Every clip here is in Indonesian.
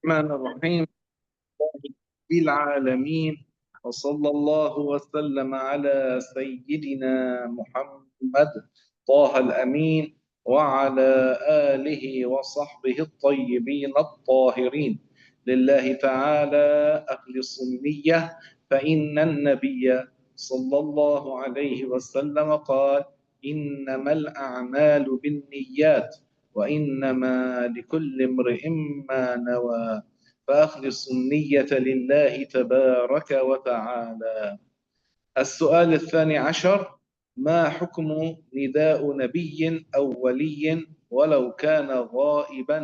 الرحمن الرحيم بالعالمين، وصلى الله وسلم على سيدنا محمد طه الأمين وعلى آله وصحبه الطيبين الطاهرين. لله تعالى أخلص النية، فإن النبي صلى الله عليه وسلم قال: إنما الأعمال بالنيات وإنما لكل امرئ ما نوى، فأخلص النية لله تبارك وتعالى. السؤال الثاني عشر: ما حكم نداء نبي أو ولي ولو كان غائبا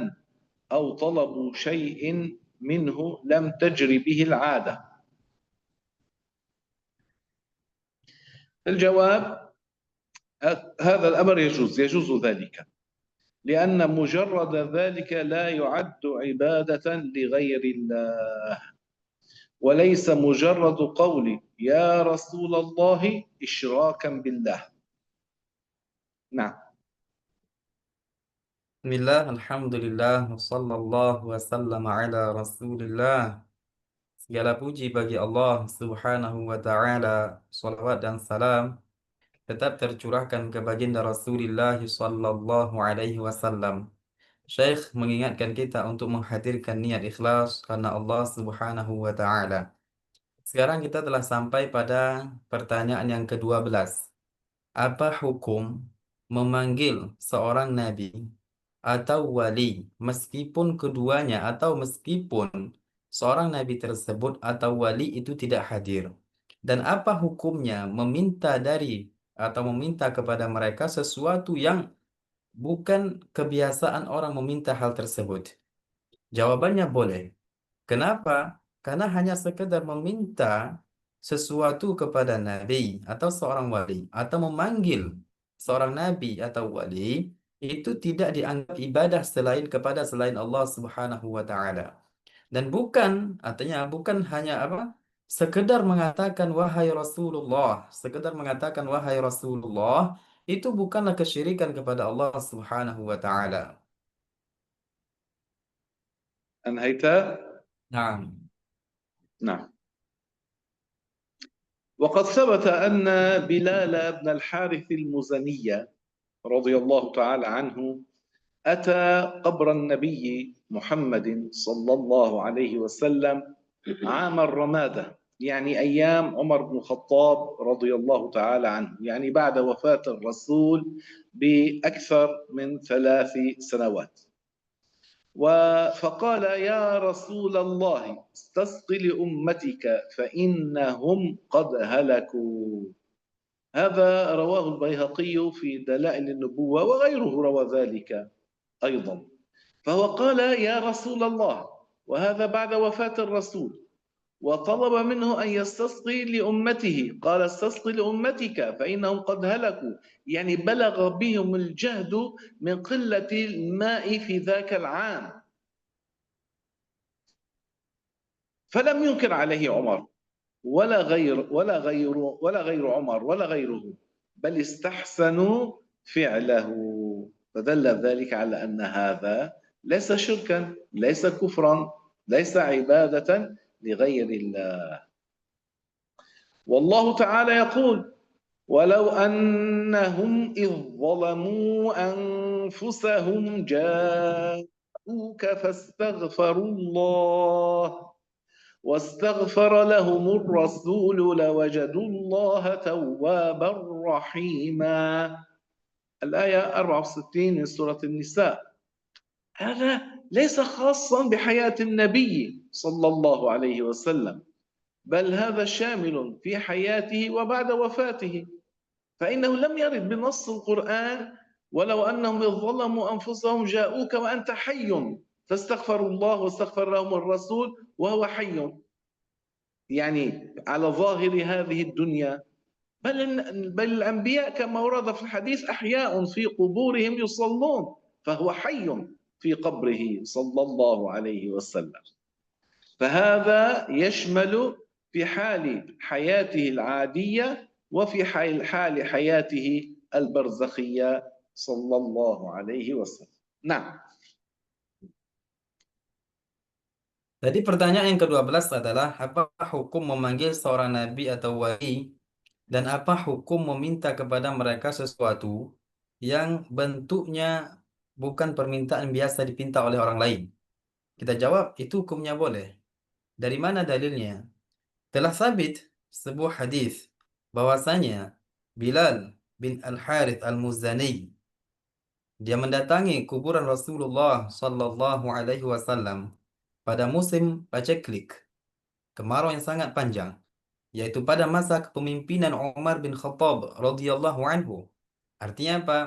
أو طلب شيء منه لم تجر به العادة؟ الجواب: هذا الأمر يجوز ذلك، لأن مجرد ذلك لا يعد عبادة لغير الله، وليس مجرد قول يا رسول الله إشراكا بالله. نعم. Bismillah, Alhamdulillah, wassallallahu wasallam ala rasulillah. Segala puji bagi Allah subhanahu wa ta'ala. Salawat dan salam tetap tercurahkan ke baginda Rasulullah sallallahu alaihi wasallam. Syekh mengingatkan kita untuk menghadirkan niat ikhlas karena Allah subhanahu wa ta'ala. Sekarang kita telah sampai pada pertanyaan yang ke-12. Apa hukum memanggil seorang nabi atau wali meskipun keduanya atau meskipun seorang nabi tersebut atau wali itu tidak hadir? Dan apa hukumnya meminta dari atau meminta kepada mereka sesuatu yang bukan kebiasaan orang meminta hal tersebut? Jawabannya boleh. Kenapa? Karena hanya sekedar meminta sesuatu kepada nabi atau seorang wali atau memanggil seorang nabi atau wali itu tidak dianggap ibadah selain Allah Subhanahu wa taala. Dan bukan artinya bukan hanya sekedar mengatakan wahai Rasulullah, sekedar mengatakan wahai Rasulullah itu bukanlah kesyirikan kepada Allah Subhanahu wa taala. أنهيت؟ Nah, نعم. وقد ثبت أن بلال بن الحارث المزني رضي الله تعالى عنه أتى قبر النبي محمد صلى الله عليه وسلم عام الرمادة، يعني أيام عمر بن الخطاب رضي الله تعالى عنه، يعني بعد وفاة الرسول بأكثر من 3 سنوات. فقال: يا رسول الله استسق لأمتك فإنهم قد هلكوا. هذا رواه البيهقي في دلائل النبوة، وغيره روى ذلك أيضا. فهو قال: يا رسول الله، وهذا بعد وفاة الرسول، وطلب منه أن يستسقي لأمته، قال: استسقي لأمتك فإنهم قد هلكوا، يعني بلغ بهم الجهد من قلة الماء في ذاك العام. فلم ينكر عليه عمر ولا غير عمر ولا غيره، بل استحسنوا فعله. فدل ذلك على أن هذا ليس شركا، ليس كفرا، ليس عبادة لغير الله. والله تعالى يقول: ولو أنهم إذ ظلموا أنفسهم جاءوك فاستغفروا الله واستغفر لهم الرسول لوجدوا الله توابا رحيما. الآية 64 من سورة النساء. هذا ليس خاصا بحياة النبي صلى الله عليه وسلم، بل هذا شامل في حياته وبعد وفاته، فإنه لم يرد بنص القرآن ولو أنهم إذ ظلموا أنفسهم جاءوك وأنت حي فاستغفروا الله واستغفر لهم الرسول وهو حي، يعني على ظاهر هذه الدنيا. بل الأنبياء كما ورد في الحديث أحياء في قبورهم يصلون، فهو حي في قبره صلى الله عليه وسلم. فهذا يشمل في حال حياته العادية وفي حال حياته البرزخية صلى الله عليه وسلم. نعم. Jadi pertanyaan yang ke-12 adalah apa hukum memanggil seorang nabi atau wali dan apa hukum meminta kepada mereka sesuatu yang bentuknya bukan permintaan biasa dipinta oleh orang lain? Kita jawab itu hukumnya boleh. Dari mana dalilnya? Telah sabit sebuah hadis bahwasanya Bilal bin Al-Harith Al-Muzani dia mendatangi kuburan Rasulullah Sallallahu Alaihi Wasallam pada musim paceklik, kemarau yang sangat panjang, yaitu pada masa kepemimpinan Umar bin Khattab radhiyallahu anhu. Artinya apa?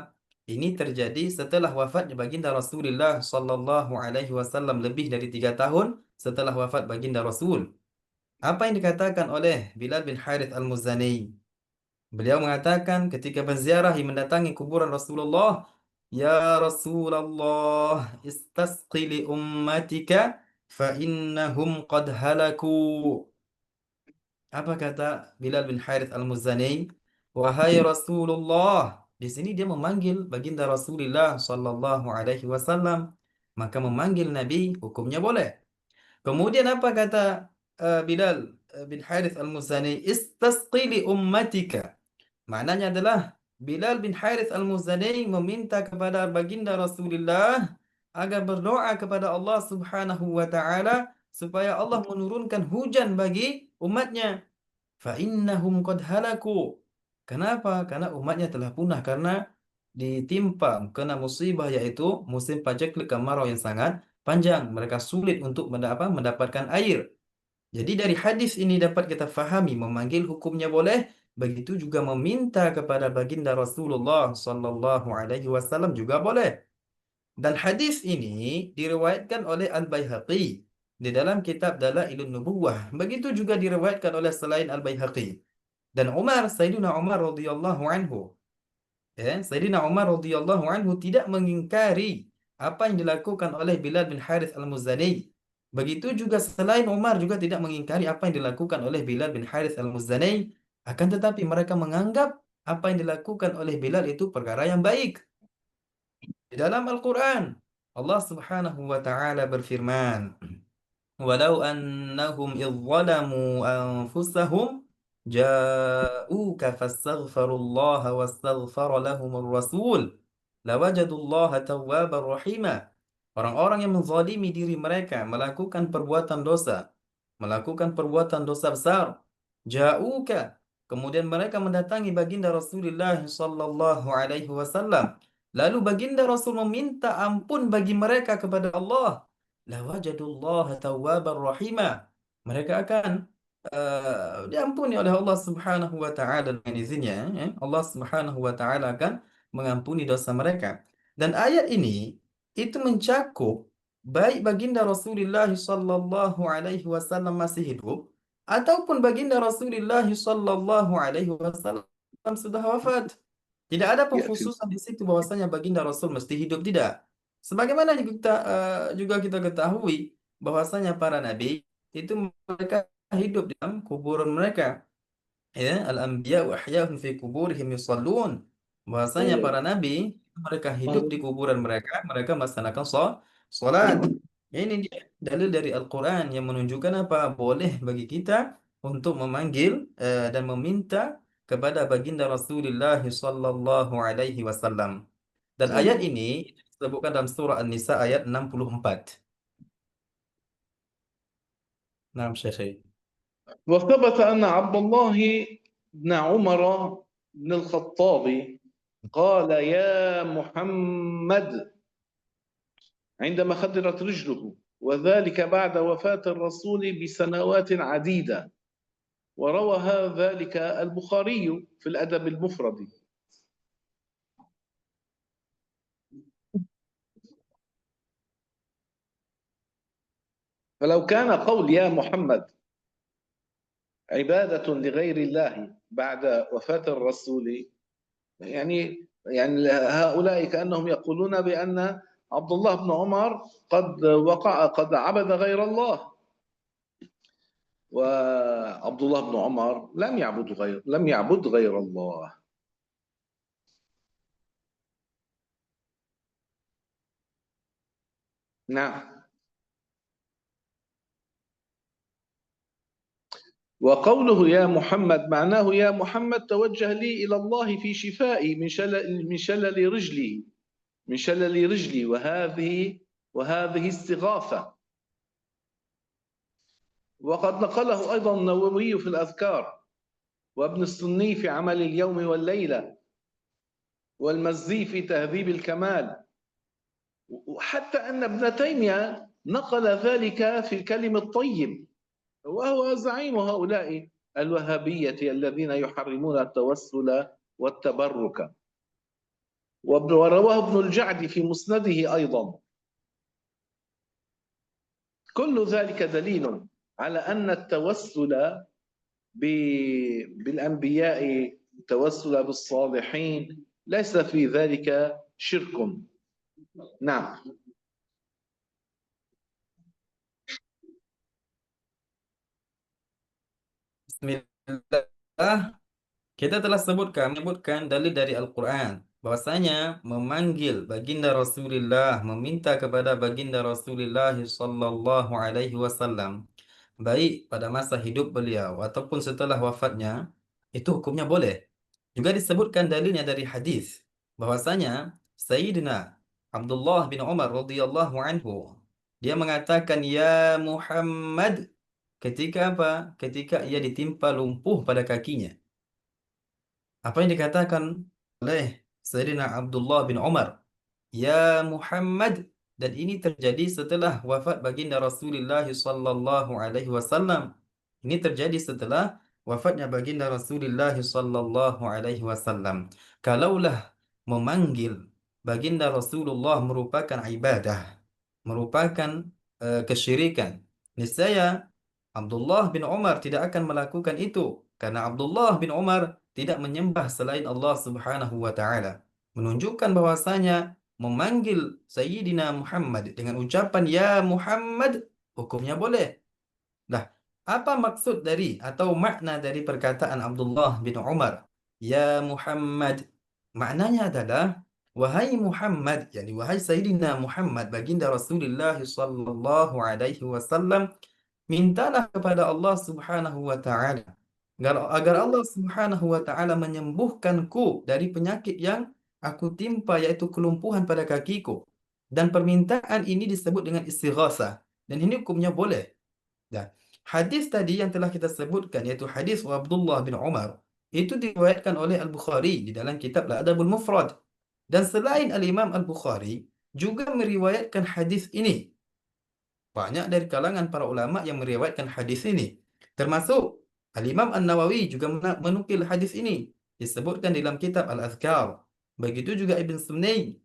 Ini terjadi setelah wafat baginda Rasulullah Sallallahu Alaihi Wasallam lebih dari 3 tahun setelah wafat baginda Rasul. Apa yang dikatakan oleh Bilal bin Harith Al-Muzani? Beliau mengatakan ketika berziarah mendatangi kuburan Rasulullah, "Ya Rasulullah, istasqi li ummatika fa innahum qad halaku." Apa kata Bilal bin Harith Al-Muzani? Wahai Rasulullah. Di sini dia memanggil baginda Rasulullah sallallahu alaihi wasallam. Maka memanggil Nabi hukumnya boleh. Kemudian apa kata Bilal bin Harith Al-Muzani? Istasqi li ummatika. Maknanya adalah Bilal bin Harith Al-Muzani meminta kepada baginda Rasulullah agar berdoa kepada Allah Subhanahu wa taala supaya Allah menurunkan hujan bagi umatnya. Fa innahum qad halaku. Kenapa? Karena umatnya telah punah karena ditimpa kena musibah yaitu musim paceklik kemarau yang sangat panjang. Mereka sulit untuk mendapatkan air. Jadi dari hadis ini dapat kita fahami memanggil hukumnya boleh, begitu juga meminta kepada baginda Rasulullah Sallallahu Alaihi Wasallam juga boleh. Dan hadis ini diriwayatkan oleh Al-Baihaqi di dalam kitab Dalailun Nubuwah. Begitu juga diriwayatkan oleh selain Al-Baihaqi. Dan Sayyidina Umar radhiyallahu anhu, Sayyidina Umar radhiyallahu anhu tidak mengingkari apa yang dilakukan oleh Bilal bin Harith Al-Muzani. Begitu juga selain Umar juga tidak mengingkari apa yang dilakukan oleh Bilal bin Harith Al-Muzani. Akan tetapi mereka menganggap apa yang dilakukan oleh Bilal itu perkara yang baik. Di dalam Al-Quran, Allah Subhanahu wa Ta'ala berfirman, "Walau annahum idh zalamu anfusahum ja'uka fastaghfirullaha wastaghfara lahumur rasul lawajadullaha tawwabar rahima." Orang-orang yang menzalimi diri mereka melakukan perbuatan dosa besar. Ja'uka, kemudian mereka mendatangi baginda Rasulullah sallallahu alaihi wasallam. Lalu baginda Rasul meminta ampun bagi mereka kepada Allah. Lawajadullaha tawwabar rahima. Mereka akan diampuni oleh Allah Subhanahu wa taala dengan izinnya, ya. Allah Subhanahu wa taala akan mengampuni dosa mereka. Dan ayat ini itu mencakup baik baginda Rasulullah sallallahu alaihi wasallam masih hidup ataupun baginda Rasulullah sallallahu alaihi wasallam sudah wafat. Tidak ada يأتي pengkhususan di situ bahwasanya baginda Rasul mesti hidup, tidak. Sebagaimana juga kita ketahui bahwasanya para nabi itu mereka hidup di dalam kuburan mereka. Ya, al-anbiya wa ahya'un fi kuburihim yusallun. Bahwasanya para nabi mereka hidup di kuburan mereka, mereka melaksanakan salat. Ya, ini dia dalil dari Al-Qur'an yang menunjukkan apa? Boleh bagi kita untuk memanggil dan meminta kepada baginda Rasulullah sallallahu alaihi wasallam. Dan ayat ini disebutkan dalam surah An-Nisa ayat 64. Nah, Syekh. وثبت أن عبد الله بن عمر بن الخطاب قال يا محمد عندما خدرت رجله، وذلك بعد وفاة الرسول بسنوات عديدة، وروى ذلك البخاري في الأدب المفرد. فلو كان قول يا محمد عبادة لغير الله بعد وفاة الرسول، يعني هؤلاء كأنهم يقولون بأن عبد الله بن عمر قد عبد غير الله، وعبد الله بن عمر لم يعبد غير الله. نعم. وقوله يا محمد معناه يا محمد توجه لي إلى الله في شفائي من شلل رجلي، من شلل رجلي، وهذه استغاثة. وقد نقله أيضا النووي في الأذكار، وابن السني في عمل اليوم والليلة، والمزي في تهذيب الكمال، وحتى أن ابن تيمية نقل ذلك في الكلم الطيب، وهو زعيم هؤلاء الوهابية الذين يحرمون التوسل والتبرك. ورواه ابن الجعد في مسنده أيضا. كل ذلك دليل على أن التوسل بالأنبياء، التوسل بالصالحين، ليس في ذلك شرك. نعم. Bismillah. Kita telah menyebutkan dalil dari Al-Quran bahwasanya memanggil baginda Rasulullah, meminta kepada baginda Rasulullah sallallahu alaihi wasallam, baik pada masa hidup beliau ataupun setelah wafatnya, itu hukumnya boleh. Juga disebutkan dalilnya dari hadis bahwasanya Sayyidina Abdullah bin Umar radhiyallahu anhu, dia mengatakan ya Muhammad ketika apa? Ketika ia ditimpa lumpuh pada kakinya. Apa yang dikatakan oleh Sayyidina Abdullah bin Umar, ya Muhammad, dan ini terjadi setelah wafat baginda Rasulullah sallallahu alaihi wasallam. Ini terjadi setelah wafatnya baginda Rasulullah sallallahu alaihi wasallam. Kalaulah memanggil baginda Rasulullah merupakan ibadah, merupakan kesyirikan, niscaya Abdullah bin Umar tidak akan melakukan itu, karena Abdullah bin Umar tidak menyembah selain Allah Subhanahu wa taala. Menunjukkan bahwasanya memanggil Sayyidina Muhammad dengan ucapan ya Muhammad hukumnya boleh. Nah, apa maksud dari atau makna dari perkataan Abdullah bin Umar ya Muhammad? Maknanya adalah wahai Muhammad, yakni wahai Sayyidina Muhammad baginda Rasulullah sallallahu alaihi wasallam, mintalah kepada Allah Subhanahu wa taala agar Allah Subhanahu wa taala menyembuhkanku dari penyakit yang aku timpa, yaitu kelumpuhan pada kakiku. Dan permintaan ini disebut dengan istighatsah, dan ini hukumnya boleh. Dan hadis tadi yang telah kita sebutkan, yaitu hadis Abdullah bin Umar, itu diriwayatkan oleh Al-Bukhari di dalam kitab Al-Adabul Mufrad. Dan selain Al-Imam Al-Bukhari juga meriwayatkan hadis ini. Banyak dari kalangan para ulama yang meriwayatkan hadis ini, termasuk Al-Imam An-Nawawi juga menukil hadis ini, disebutkan dalam kitab Al-Azkar. Begitu juga Ibn Sunnai.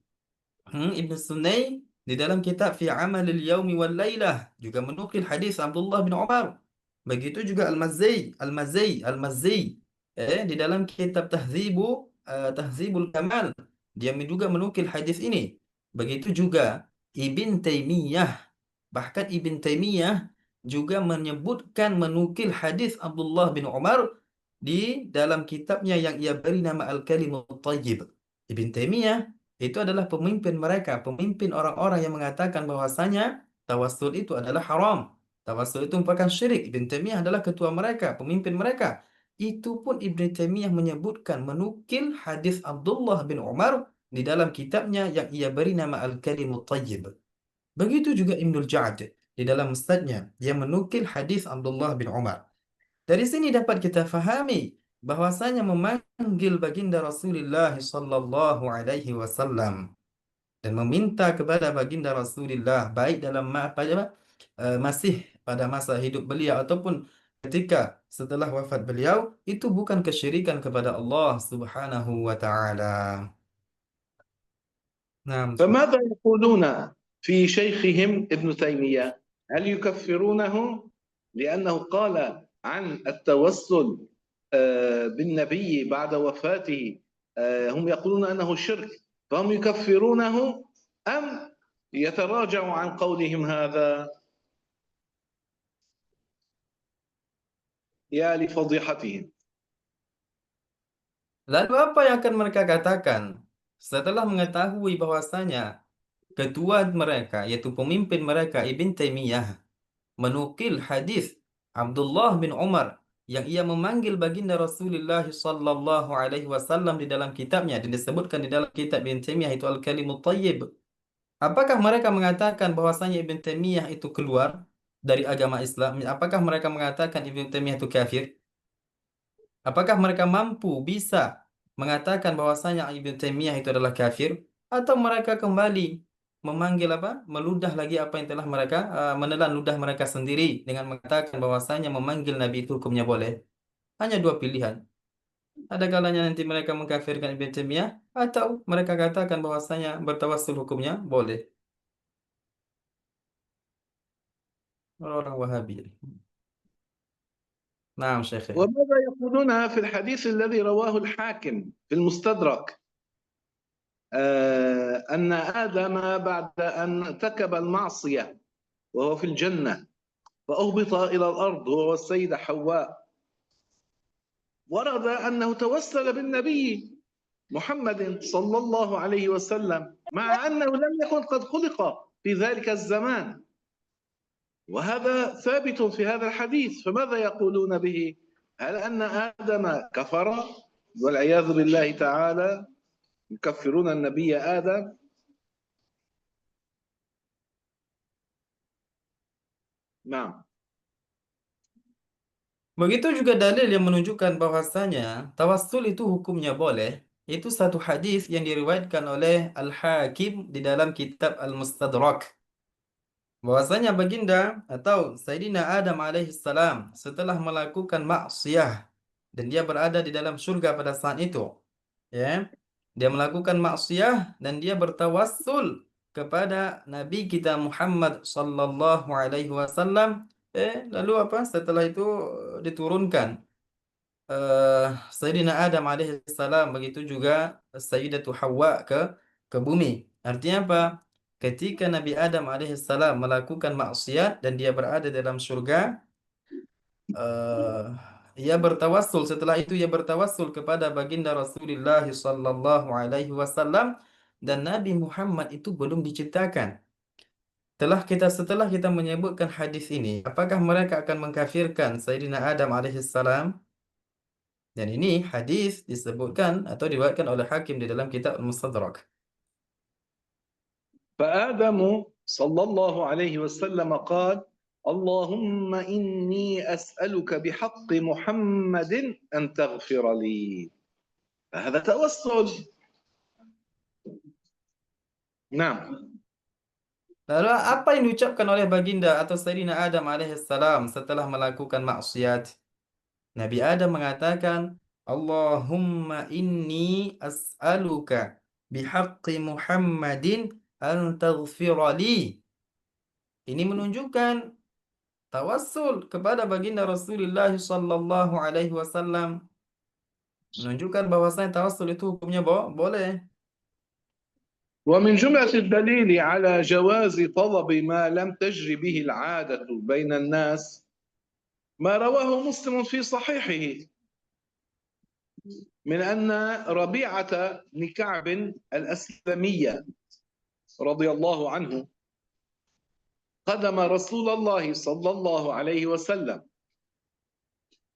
Ibn Sunnai di dalam kitab Fi Amalil Yaumi wal Lailah juga menukil hadis Abdullah bin Umar. Begitu juga Al-Mazzi di dalam kitab Tahzibul Kamal, dia juga menukil hadis ini. Begitu juga Ibn Taimiyah. Bahkan Ibn Taimiyah juga menyebutkan menukil hadis Abdullah bin Umar di dalam kitabnya yang ia beri nama Al-Kalimut Thayyib. Ibn Taimiyah itu adalah pemimpin mereka, pemimpin orang-orang yang mengatakan bahwasanya tawassul itu adalah haram. Tawassul itu merupakan syirik. Ibn Taimiyah adalah ketua mereka, pemimpin mereka. Itu pun Ibn Taimiyah menyebutkan menukil hadis Abdullah bin Umar di dalam kitabnya yang ia beri nama Al-Kalimut Thayyib. Begitu juga Ibnul Ja'ad di dalam Mustadnya, dia menukil hadis Abdullah bin Umar. Dari sini dapat kita fahami bahwasanya memanggil baginda Rasulullah sallallahu alaihi wasallam dan meminta kepada baginda Rasulullah baik dalam masih pada masa hidup beliau ataupun ketika setelah wafat beliau, itu bukan kesyirikan kepada Allah Subhanahu wa taala. Nah, فماذا يقولون في شيخهم ابن تيمية؟ هل يكفرونه لأنه قال عن التوسل بالنبي بعد وفاته هم يقولون أنه شرك، فهم يكفرونه أم يتراجعوا عن قولهم هذا؟ يا لفضيحتهم. lalu apa yang akan mereka katakan setelah mengetahui bahwasanya ketua mereka, yaitu pemimpin mereka Ibn Taimiyah, menukil hadis Abdullah bin Umar yang ia memanggil baginda Rasulullah sallallahu alaihi wasallam di dalam kitabnya, dan disebutkan di dalam kitab Ibn Taimiyah itu Al-Kalimut Thayyib. Apakah mereka mengatakan bahwasanya Ibn Taimiyah itu keluar dari agama Islam? Apakah mereka mengatakan Ibn Taimiyah itu kafir? Apakah mereka bisa mengatakan bahwasanya Ibn Taimiyah itu adalah kafir? Atau mereka kembali memanggil meludah lagi apa yang telah mereka menelan ludah mereka sendiri dengan mengatakan bahwasanya memanggil Nabi itu hukumnya boleh? Hanya dua pilihan. Ada kalanya nanti mereka mengkafirkan Ibn Taimiyah, atau mereka katakan bahwasanya bertawassul hukumnya boleh. Orang Wahabi. Naam, Syekh. وماذا يقولون في الحديث الذي رواه الحاكم في المستدرك أن آدم بعد أن ارتكب المعصية وهو في الجنة فأهبط إلى الأرض هو والسيدة حواء، ورد أنه توسل بالنبي محمد صلى الله عليه وسلم مع أنه لم يكن قد خلق في ذلك الزمان، وهذا ثابت في هذا الحديث. فماذا يقولون به؟ هل أن آدم كفر والعياذ بالله تعالى، يكفرون النبي آدم؟ نعم. Begitu juga dalil yang menunjukkan bahwasanya tawassul itu hukumnya boleh. Itu satu hadis yang diriwayatkan oleh Al-Hakim di dalam kitab Al-Mustadrak. Bahwasanya baginda atau Sayyidina Adam alaihissalam setelah melakukan maksiyah dan dia berada di dalam surga pada saat itu, ya, dia melakukan maksiyah dan dia bertawassul kepada Nabi kita Muhammad sallallahu alaihi wasallam. Lalu setelah itu diturunkan Sayyidina Adam alaihissalam, begitu juga Sayyidatu Hawa ke bumi. Artinya apa? Ketika Nabi Adam alaihissalam melakukan maksiat dan dia berada dalam surga, eh, ia bertawassul. Setelah itu ia bertawassul kepada baginda Rasulullah sallallahu alaihi wasallam, dan Nabi Muhammad itu belum diciptakan. Setelah kita menyebutkan hadis ini, apakah mereka akan mengkafirkan Sayyidina Adam alaihissalam? Dan ini hadis disebutkan atau diriwayatkan oleh Hakim di dalam kitab Al-Mustadrak. فآدم صلى الله عليه وسلم قال: اللهم إني أسألك بحق محمد أن تغفر لي. هذا توسل. نعم. Lalu apa yang diucapkan oleh baginda atau Sayyidina Adam alaihissalam setelah melakukan maksiat? Nabi Adam mengatakan, Allahumma inni as'aluka bihaqqi Muhammadin an taghfira li. Ini menunjukkan tawassul kepada baginda Rasulullah sallallahu alaihi wasallam, menunjukkan bahwasanya tawassul itu hukumnya boleh. ومن جملة الدليل على جواز طلب ما لم تجري به العادة بين الناس ما رواه مسلم في صحيحه من أن ربيعة بن كعب الأسلمية رضي الله عنه قدم رسول الله صلى الله عليه وسلم،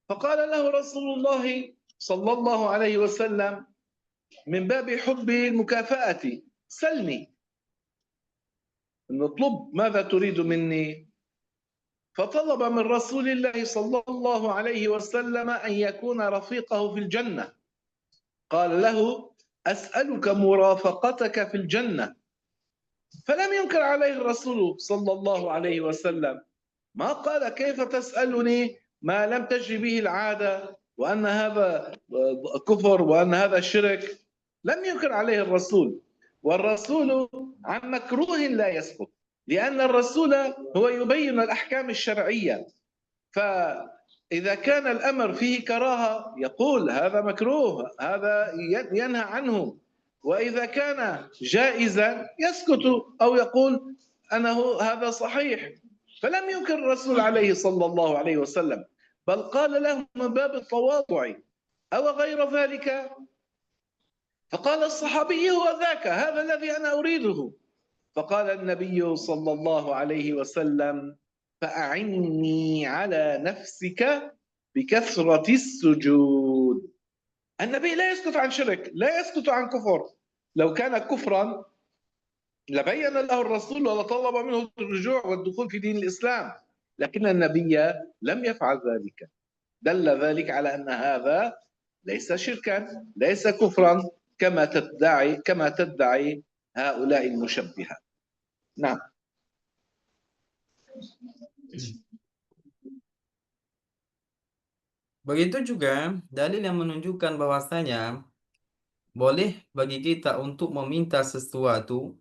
فقال له رسول الله صلى الله عليه وسلم من باب حب المكافأة: سلني، نطلب ماذا تريد مني؟ فطلب من رسول الله صلى الله عليه وسلم أن يكون رفيقه في الجنة. قال له: أسألك مرافقتك في الجنة. فلم ينكر عليه الرسول صلى الله عليه وسلم، ما قال: كيف تسألني ما لم تجري به العادة وأن هذا كفر وأن هذا شرك. لم ينكر عليه الرسول، والرسول عن مكروه لا يسقط، لأن الرسول هو يبين الأحكام الشرعية، فإذا كان الأمر فيه كراهة يقول هذا مكروه، هذا ينهى عنه، وإذا كان جائزا يسكت أو يقول أنه هذا صحيح. فلم ينكر الرسول عليه صلى الله عليه وسلم، بل قال له من باب التواضع: أو غير ذلك؟ فقال الصحابي: هو ذاك، هذا الذي أنا أريده. فقال النبي صلى الله عليه وسلم: فأعني على نفسك بكثرة السجود. النبي لا يسكت عن شرك، لا يسكت عن كفر. لو كان كفرا لبين له الرسول ولطلب منه الرجوع والدخول في دين الإسلام، لكن النبي لم يفعل ذلك. دل ذلك على أن هذا ليس شركا، ليس كفرا كما تدعي هؤلاء المشبهة. نعم. Begitu juga dalil yang menunjukkan bahwasanya boleh bagi kita untuk meminta sesuatu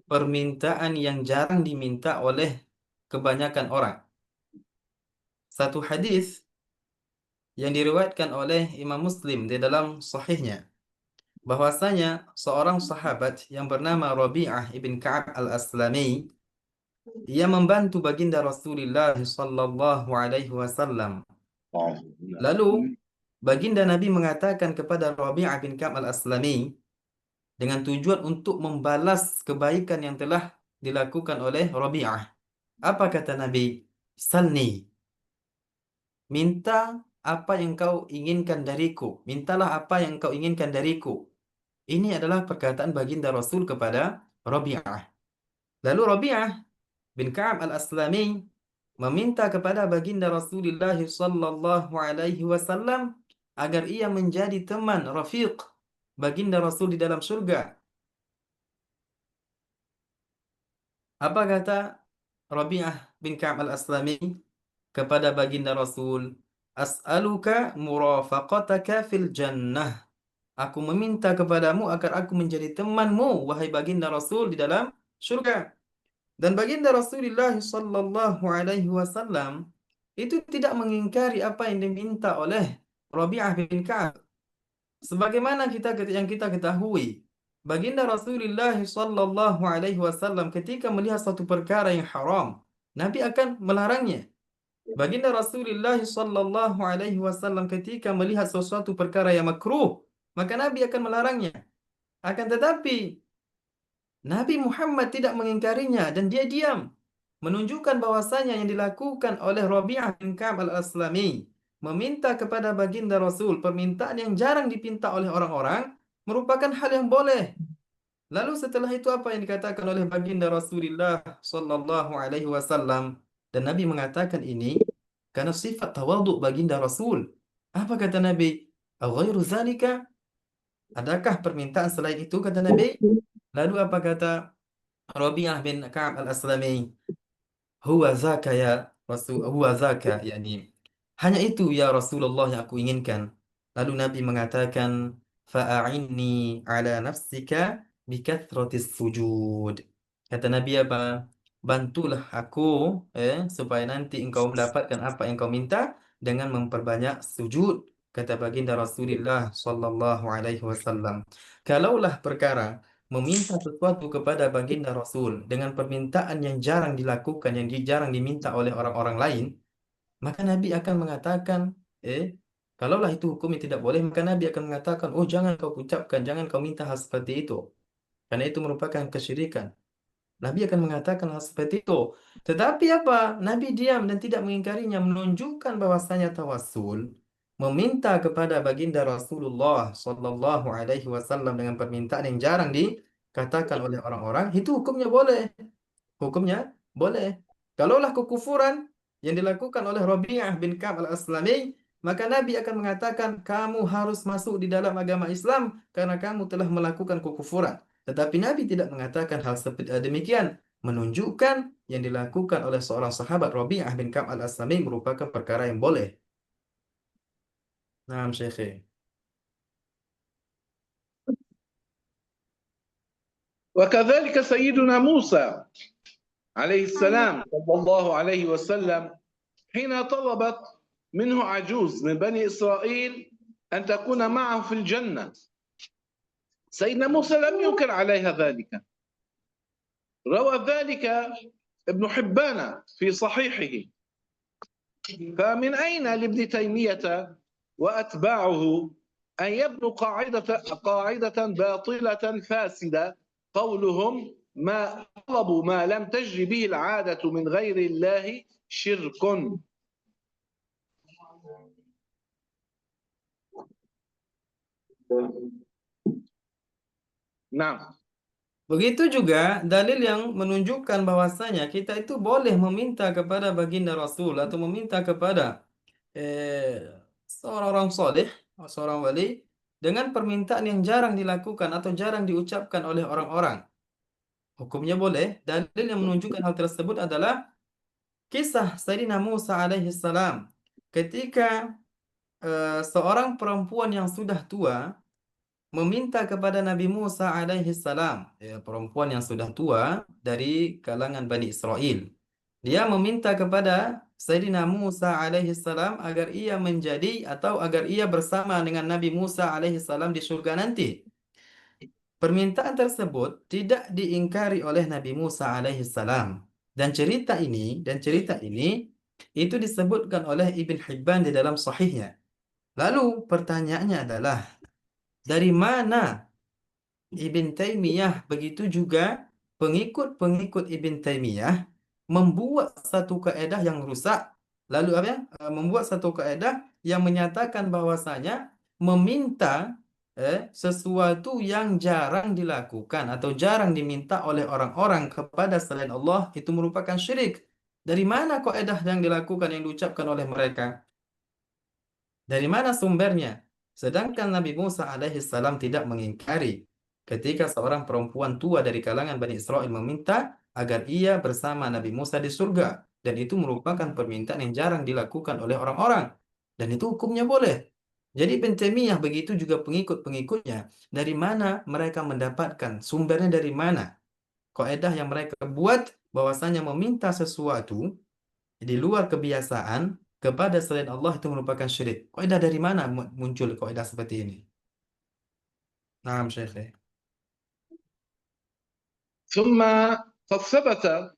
permintaan yang jarang diminta oleh kebanyakan orang. Satu hadis yang diriwayatkan oleh Imam Muslim di dalam sahihnya, bahwasanya seorang sahabat yang bernama Rabi'ah ibn Ka'ab al-Aslami, ia membantu baginda Rasulullah sallallahu alaihi wasallam. Lalu baginda Nabi mengatakan kepada Rabi'ah bin Ka'ab al-Aslami dengan tujuan untuk membalas kebaikan yang telah dilakukan oleh Rabi'ah. Apa kata Nabi? Salni. Minta apa yang kau inginkan dariku. Mintalah apa yang kau inginkan dariku. Ini adalah perkataan baginda Rasul kepada Rabi'ah. Lalu Rabi'ah bin Ka'ab al-Aslami meminta kepada baginda Rasulullah sallallahu alaihi wasallam agar ia menjadi teman rafiq baginda Rasul di dalam surga. Apa kata Rabi'ah bin Ka'ab al-Aslami kepada baginda Rasul? As'aluka murafaqataka fil jannah. Aku meminta kepadamu agar aku menjadi temanmu, wahai baginda Rasul, di dalam surga. Dan baginda Rasulullah sallallahu alaihi wasallam itu tidak mengingkari apa yang diminta oleh Rabi'ah bin Ka'ab. Sebagaimana yang kita ketahui, baginda Rasulullah sallallahu alaihi wasallam ketika melihat satu perkara yang haram, Nabi akan melarangnya. Baginda Rasulullah sallallahu alaihi wasallam ketika melihat sesuatu perkara yang makruh, maka Nabi akan melarangnya. Akan tetapi Nabi Muhammad tidak mengingkarinya dan dia diam, menunjukkan bahwasanya yang dilakukan oleh Rabi'ah bin Ka'ab al-Aslami meminta kepada baginda Rasul permintaan yang jarang dipinta oleh orang-orang merupakan hal yang boleh. Lalu setelah itu apa yang dikatakan oleh baginda Rasulullah sallallahu alaihi wasallam, dan Nabi mengatakan ini karena sifat tawadhu baginda Rasul. Apa kata Nabi? "Ghairu zalika?" Adakah permintaan selain itu, kata Nabi? Lalu apa kata Rabi'ah bin Ka'ab al-Aslami? Huwa zaka ya Rasul, huwa zaka, yani hanya itu ya Rasulullah yang aku inginkan. Lalu Nabi mengatakan, fa'a'inni ala nafsika bikathratis sujud. Kata Nabi apa? Bantulah aku supaya nanti engkau mendapatkan apa yang kau minta dengan memperbanyak sujud. Kata baginda Rasulullah sallallahu alaihi wasallam. Kalaulah perkara meminta sesuatu kepada baginda Rasul dengan permintaan yang jarang dilakukan, yang jarang diminta oleh orang-orang lain, maka Nabi akan mengatakan, kalaulah itu hukumnya tidak boleh, maka Nabi akan mengatakan, oh jangan kau ucapkan, jangan kau minta hal seperti itu, karena itu merupakan kesyirikan. Nabi akan mengatakan hal seperti itu. Tetapi apa? Nabi diam dan tidak mengingkarinya, menunjukkan bahwasanya tawassul, meminta kepada baginda Rasulullah sallallahu alaihi wasallam dengan permintaan yang jarang dikatakan oleh orang-orang, itu hukumnya boleh. Hukumnya boleh. Kalaulah kekufuran yang dilakukan oleh Rabi'ah bin Ka'ab al-Aslami, maka Nabi akan mengatakan, kamu harus masuk di dalam agama Islam karena kamu telah melakukan kekufuran. Tetapi Nabi tidak mengatakan hal seperti demikian, menunjukkan yang dilakukan oleh seorang sahabat Rabi'ah bin Ka'ab al-Aslami merupakan perkara yang boleh. Naam, Syekh. وكذلك سيدنا موسى عليه السلام صلى الله عليه وسلم حين طلبت منه عجوز من بني إسرائيل أن تكون معه في الجنة، سيدنا موسى لم ينكر عليها ذلك. روى ذلك ابن حبان في صحيحه. فمن أين لابن تيمية وأتباعه أن يبنوا قاعدة باطلة فاسدة قولهم ما طلبوا ما لم تجري به العادة من غير الله شرك. Nah, Begitu juga dalil yang menunjukkan bahwasanya kita itu boleh meminta kepada baginda Rasul atau meminta kepada seorang orang soleh, seorang wali dengan permintaan yang jarang dilakukan atau jarang diucapkan oleh orang-orang. Hukumnya boleh. Dalil yang menunjukkan hal tersebut adalah kisah Sayyidina Musa alaihi salam ketika seorang perempuan yang sudah tua meminta kepada Nabi Musa alaihi salam, ya, perempuan yang sudah tua dari kalangan Bani Israel. Dia meminta kepada Sayyidina Musa alaihi salam agar ia menjadi atau agar ia bersama dengan Nabi Musa alaihi salam di surga nanti. Permintaan tersebut tidak diingkari oleh Nabi Musa alaihi salam. Dan cerita ini itu disebutkan oleh Ibn Hibban di dalam sahihnya. Lalu pertanyaannya adalah dari mana Ibn Taimiyah, begitu juga pengikut-pengikut Ibn Taimiyah membuat satu kaedah yang rusak, lalu apa ya? Membuat satu kaedah yang menyatakan bahwasanya meminta sesuatu yang jarang dilakukan atau jarang diminta oleh orang-orang kepada selain Allah itu merupakan syirik. Dari mana kaedah yang dilakukan yang diucapkan oleh mereka? Dari mana sumbernya? Sedangkan Nabi Musa alaihi salam tidak mengingkari ketika seorang perempuan tua dari kalangan Bani Israel meminta agar ia bersama Nabi Musa di surga. Dan itu merupakan permintaan yang jarang dilakukan oleh orang-orang. Dan itu hukumnya boleh. Jadi Ibn Taimiyah begitu juga pengikut-pengikutnya. Dari mana mereka mendapatkan? Sumbernya dari mana? Kaidah yang mereka buat bahwasanya meminta sesuatu di luar kebiasaan kepada selain Allah itu merupakan syirik. Kaidah dari mana muncul kaidah seperti ini? Naam, Syekh. ثم قد ثبت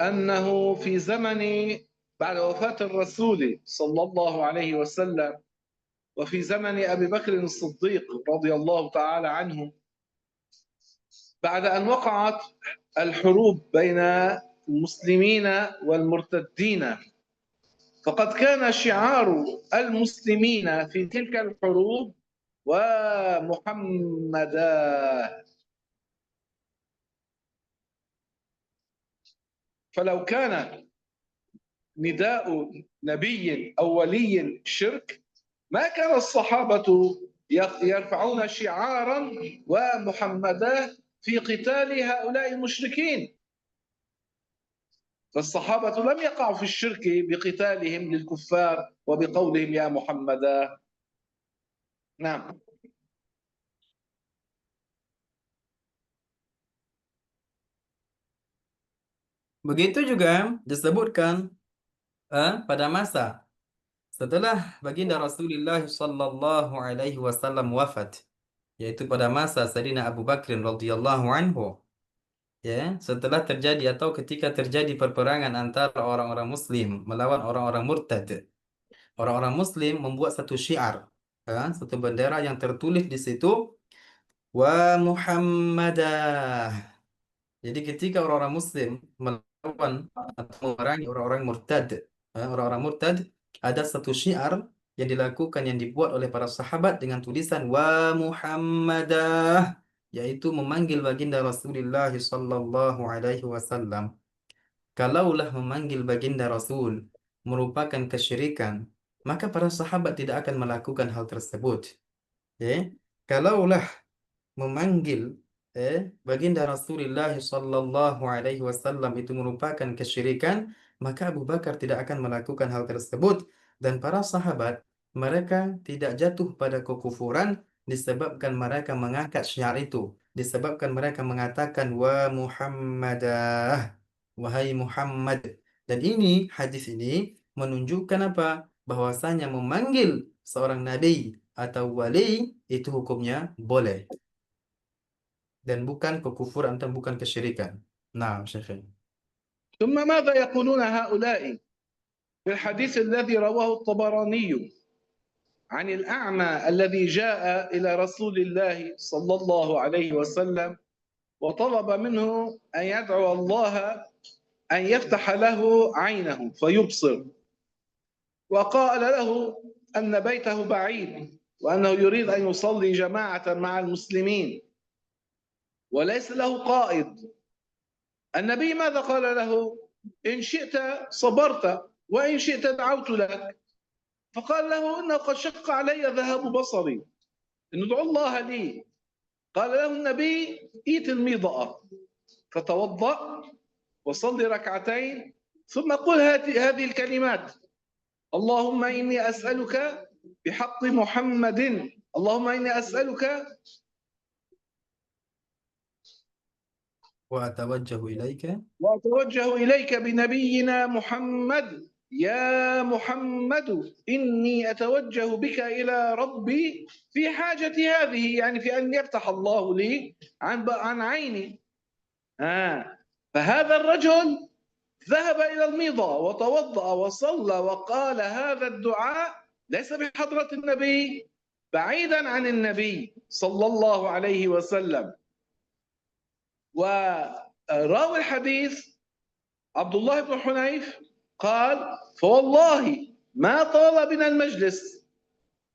أنه في زمن بعد وفاة الرسول صلى الله عليه وسلم وفي زمن أبي بكر الصديق رضي الله تعالى عنه، بعد أن وقعت الحروب بين المسلمين والمرتدين، فقد كان شعار المسلمين في تلك الحروب ومحمدا. فلو كان نداء نبي أو ولي شرك ما كان الصحابة يرفعون شعارا ومحمدا في قتال هؤلاء المشركين. فالصحابة لم يقعوا في الشرك بقتالهم للكفار وبقولهم يا محمدا. نعم. Begitu juga disebutkan pada masa setelah baginda Rasulullah sallallahu alaihi wasallam wafat, yaitu pada masa Sayyidina Abu Bakr radhiyallahu anhu. Ya, setelah terjadi atau ketika terjadi perperangan antara orang-orang Muslim melawan orang-orang murtad, orang-orang Muslim membuat satu syiar, satu bendera yang tertulis di situ wa Muhammadah. Jadi ketika orang-orang Muslim melawan atau memerangi orang-orang murtad, orang-orang murtad, ada satu syiar yang dilakukan yang dibuat oleh para sahabat dengan tulisan wa Muhammadah, yaitu memanggil baginda Rasulullah sallallahu alaihi wasallam. Kalaulah memanggil baginda Rasul merupakan kesyirikan, maka para sahabat tidak akan melakukan hal tersebut. Ya, kalaulah memanggil baginda Rasulullah sallallahu alaihi wasallam itu merupakan kesyirikan, maka Abu Bakar tidak akan melakukan hal tersebut dan para sahabat mereka tidak jatuh pada kekufuran disebabkan mereka mengangkat syiar itu, disebabkan mereka mengatakan wa Muhammadah, wahai Muhammad. Dan ini hadis ini menunjukkan apa? Bahwasanya memanggil seorang nabi atau wali itu hukumnya boleh dan bukan kekufuran dan bukan kesyirikan. Nah, Syekh. ثم ماذا يقولون هؤلاء في الحديث الذي رواه الطبراني عن الأعمى الذي جاء إلى رسول الله صلى الله عليه وسلم وطلب منه أن يدعو الله أن يفتح له عينه فيبصر، وقال له أن بيته بعيد وأنه يريد أن يصلي جماعة مع المسلمين وليس له قائد. النبي ماذا قال له؟ إن شئت صبرت وإن شئت دعوت لك. فقال له إنه قد شق علي ذهاب بصري، إن ادعو الله لي. قال له النبي ائت الميضأة فتوضأ وصلي ركعتين ثم قل هذه الكلمات: اللهم إني أسألك بحق محمد، اللهم إني أسألك وأتوجه إليك بنبينا محمد، يا محمد إني أتوجه بك إلى ربي في حاجتي هذه، يعني في أن يفتح الله لي عن عيني. فهذا الرجل ذهب إلى الميضة وتوضأ وصلى وقال هذا الدعاء ليس بحضرة النبي، بعيدا عن النبي صلى الله عليه وسلم. وراوي الحديث عبد الله بن حنيف قال: فوالله ما طال بنا المجلس،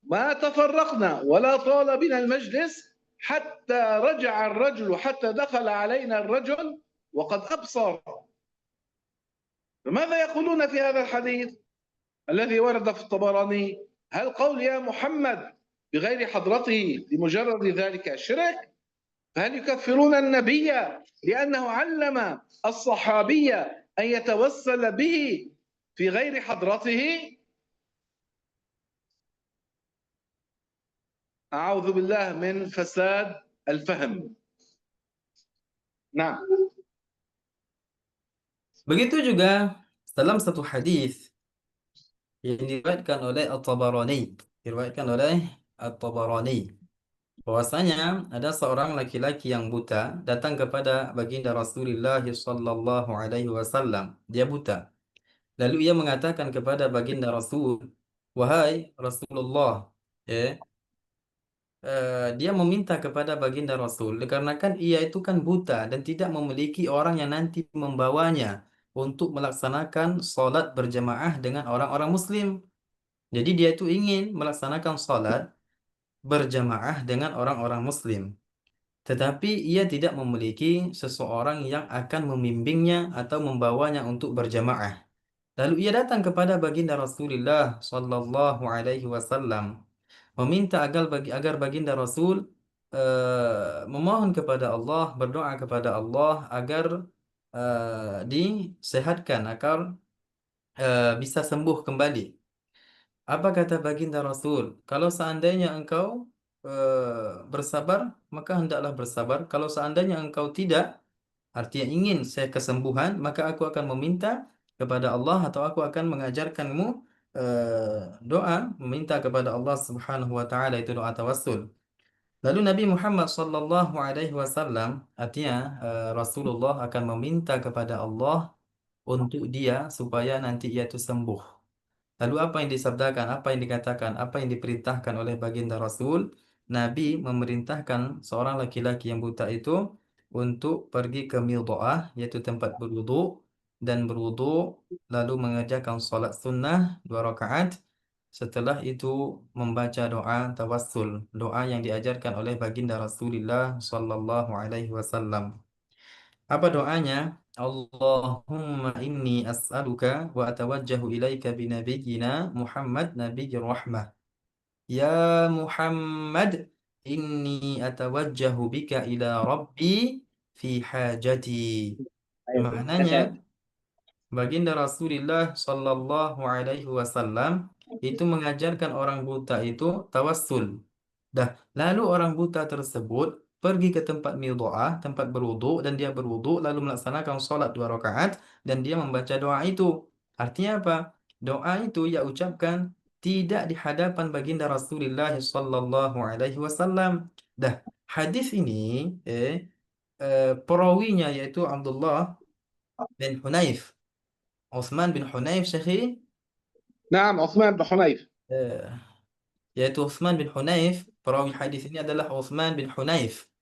ما تفرقنا ولا طال بنا المجلس حتى رجع الرجل، حتى دخل علينا الرجل وقد أبصر. فماذا يقولون في هذا الحديث الذي ورد في الطبراني؟ هل قول يا محمد بغير حضرته لمجرد ذلك شرك؟ فهل يكفرون النبي لأنه علم الصحابي أن يتوسل به في غير حضرته؟ أعوذ بالله من فساد الفهم. Nah, Begitu juga dalam satu hadis yang diriwayatkan oleh At-Tabarani, bahwasanya ada seorang laki-laki yang buta datang kepada baginda Rasulullah sallallahu alaihi wasallam. Dia buta. Lalu ia mengatakan kepada baginda Rasul, "Wahai Rasulullah," dia meminta kepada baginda Rasul dikarenakan ia itu kan buta dan tidak memiliki orang yang nanti membawanya untuk melaksanakan sholat berjamaah dengan orang-orang muslim. Jadi dia itu ingin melaksanakan sholat berjamaah dengan orang-orang muslim, tetapi ia tidak memiliki seseorang yang akan membimbingnya atau membawanya untuk berjamaah. Lalu ia datang kepada baginda Rasulullah sallallahu alaihi wasallam meminta agar baginda Rasul memohon kepada Allah, berdoa kepada Allah agar disehatkan, agar bisa sembuh kembali. Apa kata baginda Rasul? Kalau seandainya engkau bersabar, maka hendaklah bersabar. Kalau seandainya engkau tidak, artinya ingin saya kesembuhan, maka aku akan meminta kepada Allah atau aku akan mengajarkanmu doa, meminta kepada Allah Subhanahu wa taala, itu doa tawassul. Lalu Nabi Muhammad sallallahu alaihi wasallam, artinya Rasulullah akan meminta kepada Allah untuk dia supaya nanti ia itu sembuh. Lalu apa yang disabdakan, apa yang dikatakan, apa yang diperintahkan oleh baginda Rasul? Nabi memerintahkan seorang laki-laki yang buta itu untuk pergi ke midha'ah, yaitu tempat berwudu, dan berwudu lalu mengerjakan salat sunnah 2 rakaat. Setelah itu membaca doa tawassul, doa yang diajarkan oleh baginda Rasulullah sallallahu alaihi wasallam. Apa doanya? Allahumma inni as'aluka wa atawajjahu ilaika binabiyyina Muhammad nabiyyir rahmah. Ya Muhammad, inni atawajjahu bika ila rabbi fi hajati. Maknanya, baginda Rasulullah sallallahu alaihi wasallam itu mengajarkan orang buta itu tawassul. Lalu orang buta tersebut pergi ke tempat midha'ah, tempat berwudu, dan dia berwudu lalu melaksanakan sholat 2 rakaat dan dia membaca doa itu. Artinya apa? Doa itu ia ucapkan tidak di hadapan baginda Rasulullah sallallahu alaihi wasallam. Hadis ini perawinya yaitu Abdullah bin Hunayf, Utsman bin Hunayf, Syekhi. نعم عثمان بن حنيف. Yaitu Utsman bin Hunayf, perawi hadis ini adalah Utsman bin Hunayf.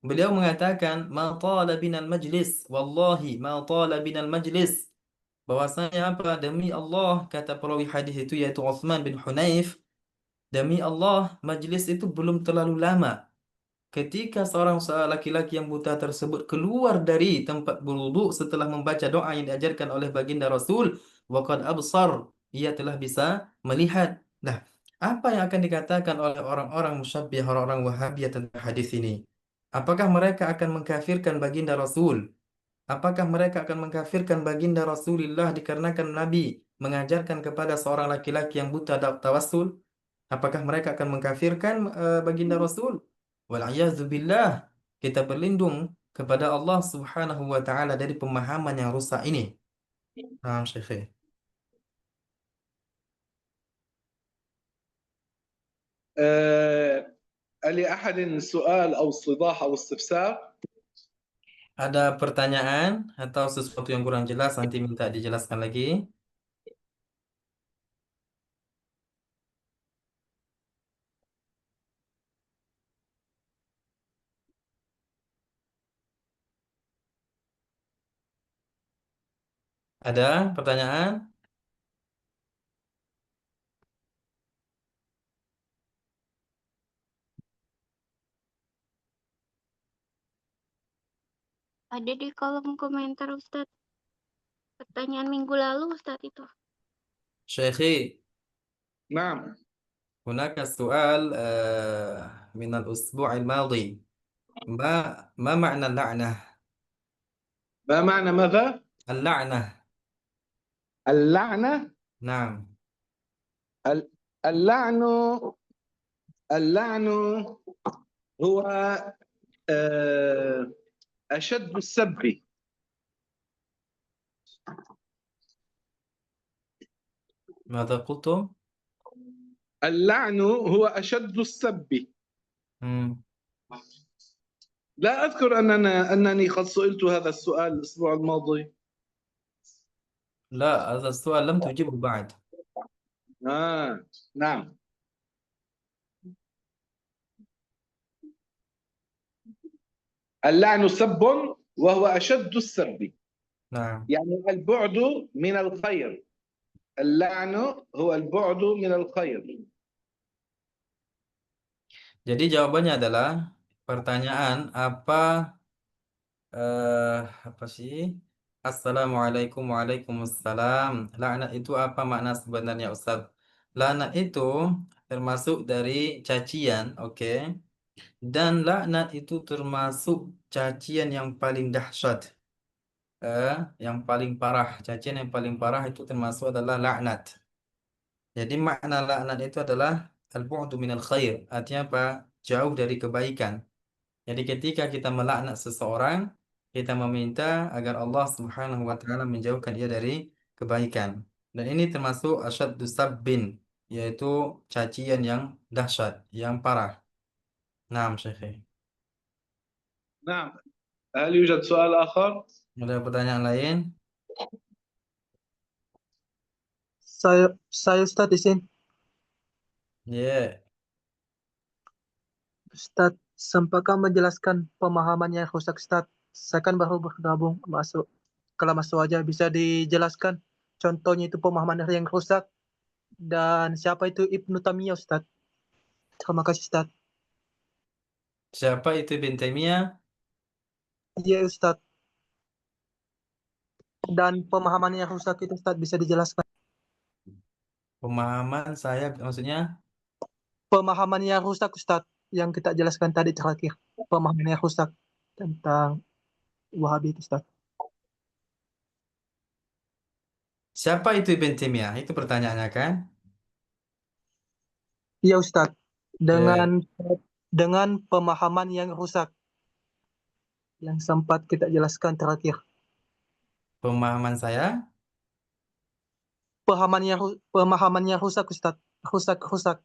Beliau mengatakan, "Ma tala binal majlis, wallahi ma tala binal majlis." Bahwasanya apa? Demi Allah, kata perawi hadis itu yaitu Utsman bin Hunayf, Demi Allah, majlis itu belum terlalu lama. Ketika seorang laki-laki yang buta tersebut keluar dari tempat berwudu setelah membaca doa yang diajarkan oleh baginda Rasul, waqad absar, ia telah bisa melihat. Nah, apa yang akan dikatakan oleh orang-orang musyabbih, orang-orang Wahabiyah tentang hadis ini? Apakah mereka akan mengkafirkan baginda Rasul? Apakah mereka akan mengkafirkan baginda Rasulullah dikarenakan Nabi mengajarkan kepada seorang laki-laki yang buta tawassul? Apakah mereka akan mengkafirkan baginda Rasul? Wal'iyadzubillah. Kita berlindung kepada Allah Subhanahu wa taala dari pemahaman yang rusak ini. Nah, Syekh. لأحد سؤال أو استيضاح أو استفسار؟ Ada pertanyaan atau sesuatu yang kurang jelas nanti minta dijelaskan lagi? Ada pertanyaan? Ada di kolom komentar Ustadz. Pertanyaan minggu lalu Ustadz itu. Syekh, نعم. هناك سؤال من الأسبوع الماضي. ما معنى اللعنة؟ ما معنى ماذا؟ اللعنة. اللعنة. نعم. اللعن، اللعن هو أشد السب. ماذا قلتم؟ اللعن هو أشد السب. مم. لا أذكر أنني قد سئلت هذا السؤال الأسبوع الماضي. لا، هذا السؤال لم تجبه بعد. نعم. اللعن سب وهو أشد السب، نعم. يعني البعد من الخير. اللعن هو البعد من الخير. Jadi jawabannya adalah pertanyaan apa sih? Assalamualaikum, waalaikumsalam. Laknat itu apa makna sebenarnya, Ustaz? Laknat itu termasuk dari cacian, oke? Dan laknat itu termasuk cacian yang paling dahsyat, yang paling parah. Cacian yang paling parah itu termasuk adalah laknat. Jadi makna laknat itu adalah al-bu'du minal khair. Artinya apa? Jauh dari kebaikan. Jadi ketika kita melaknat seseorang, kita meminta agar Allah Subhanahu wa taala menjauhkan dia dari kebaikan. Dan ini termasuk asyaddu sabbin, yaitu cacian yang dahsyat, yang parah. Naam, Syekh. نعم. هل يوجد سؤال آخر؟ Ada pertanyaan lain? Saya Ustadz di sini. Ya. Ustadz, sempatkan menjelaskan pemahamannya rusak Ustadz. Saya kan baru bergabung masuk kelas aja. Bisa dijelaskan contohnya itu pemahaman yang rusak dan siapa itu Ibnu Taimiyah Ustadz. Terima kasih Ustadz. Siapa itu Ibn Taimiyah? Iya Ustadz. Dan pemahamannya rusak itu Ustadz bisa dijelaskan. Pemahaman saya maksudnya Pemahamannya rusak Ustadz yang kita jelaskan tadi terakhir. Pemahamannya rusak tentang Wahabi itu Ustadz. siapa itu Ibn Taimiyah? Itu pertanyaannya kan? Iya Ustadz. Ya. Dengan pemahaman yang rusak yang sempat kita jelaskan terakhir. Pemahaman saya Pemahamannya rusak Ustadz. Rusak.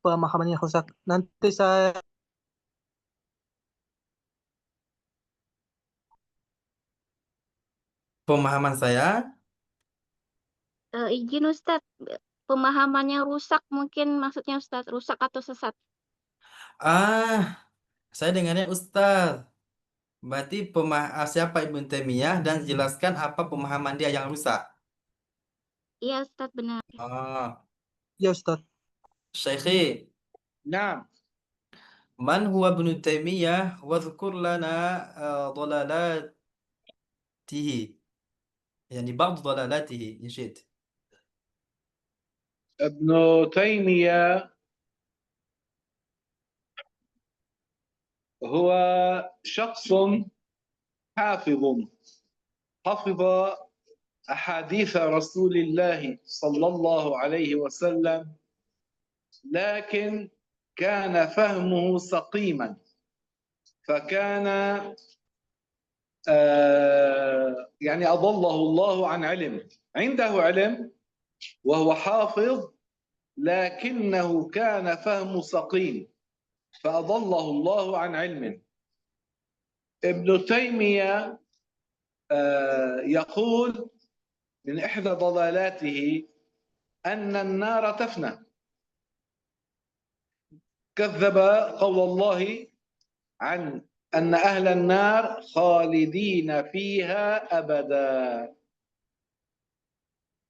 Pemahamannya rusak. Nanti saya pemahaman saya Izin Ustadz, pemahamannya rusak mungkin maksudnya Ustadz, rusak atau sesat. saya dengarnya Ustaz. Berarti siapa Ibn Taimiyah dan jelaskan apa pemahaman dia yang rusak. Iya Ustadz benar. Oh, ya Ustadz. Syekhi, نعم. man huwa Ibnu Taimiyah wadhkur lana dalalatihi, yani ba'd dalalatihi in shi'ta. ابن تيمية هو شخص حافظ، حفظ أحاديث رسول الله صلى الله عليه وسلم، لكن كان فهمه سقيما، فكان يعني أضله الله عن علم. عنده علم وهو حافظ، لكنه كان فهمه سقيم فأضله الله عن علم. ابن تيمية يقول من إحدى ضلالاته أن النار تفنى، كذب قول الله عن أن أهل النار خالدين فيها أبدا.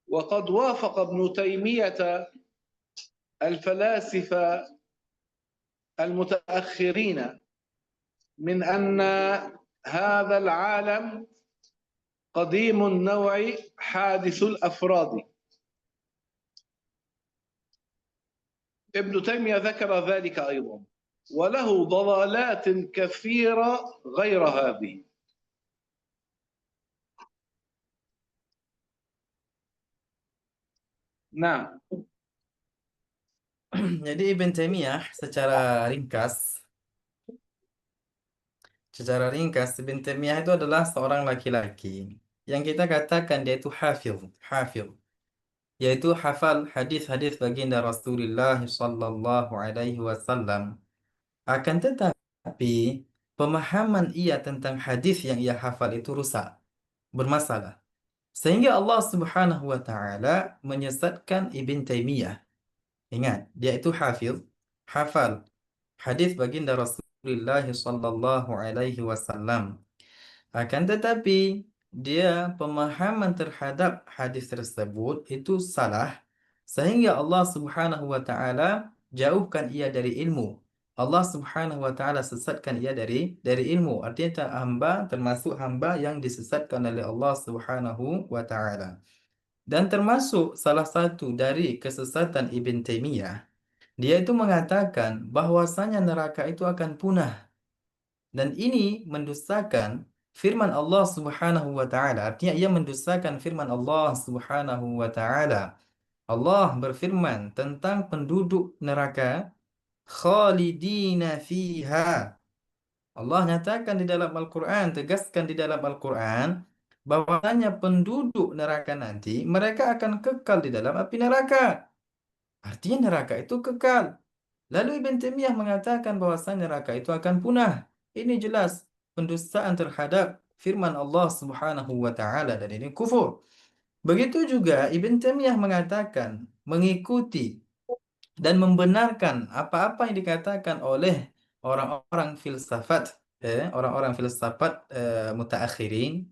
وقد وافق ابن تيمية الفلاسفة المتأخرين من أن هذا العالم قديم النوع حادث الأفراد. ابن تيمية ذكر ذلك أيضا، وله ضلالات كثيرة غير هذه. نعم. Jadi Ibn Taimiyah secara ringkas Ibn Taimiyah itu adalah seorang laki-laki yang kita katakan dia itu hafil, yaitu hafal hadis-hadis baginda Rasulullah sallallahu alaihi wasallam. Akan tetapi pemahaman ia tentang hadis yang ia hafal itu rusak, bermasalah. Sehingga Allah Subhanahu wa taala menyesatkan Ibn Taimiyah. Ingat, dia itu hafal hadis baginda Rasulullah sallallahu alaihi wasallam. Akan tetapi dia pemahaman terhadap hadis tersebut itu salah, sehingga Allah Subhanahu wa taala jauhkan ia dari ilmu. Allah Subhanahu wa taala sesatkan ia dari ilmu. Artinya hamba termasuk hamba yang disesatkan oleh Allah Subhanahu wa taala. Dan termasuk salah satu dari kesesatan Ibn Taimiyah, dia itu mengatakan bahwasanya neraka itu akan punah. Dan ini mendustakan firman Allah Subhanahu wa taala. Artinya ia mendustakan firman Allah Subhanahu wa taala. Allah berfirman tentang penduduk neraka, khalidina fiha. Allah nyatakan di dalam Al-Qur'an, tegaskan di dalam Al-Qur'an bahwasanya penduduk neraka nanti mereka akan kekal di dalam api neraka. Artinya neraka itu kekal. Lalu Ibn Taimiyah mengatakan bahwasanya neraka itu akan punah. Ini jelas pendustaan terhadap firman Allah Subhanahu wa taala dan ini kufur. Begitu juga Ibn Taimiyah mengatakan mengikuti dan membenarkan apa-apa yang dikatakan oleh orang-orang filsafat, orang-orang filsafat mutaakhirin,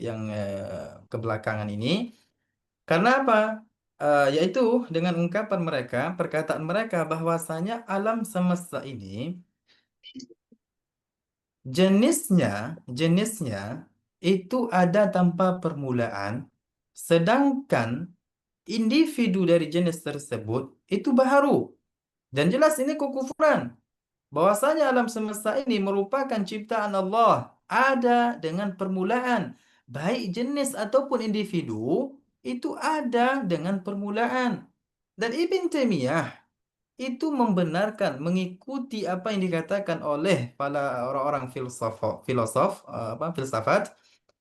yang kebelakangan ini. Karena apa? Yaitu dengan ungkapan mereka, perkataan mereka bahwasanya alam semesta ini jenisnya itu ada tanpa permulaan, sedangkan individu dari jenis tersebut itu baharu. Dan jelas ini kekufuran. Bahwasanya alam semesta ini merupakan ciptaan Allah, ada dengan permulaan. Baik jenis ataupun individu, itu ada dengan permulaan. Dan Ibn Taimiyah itu membenarkan, mengikuti apa yang dikatakan oleh para orang-orang filsafat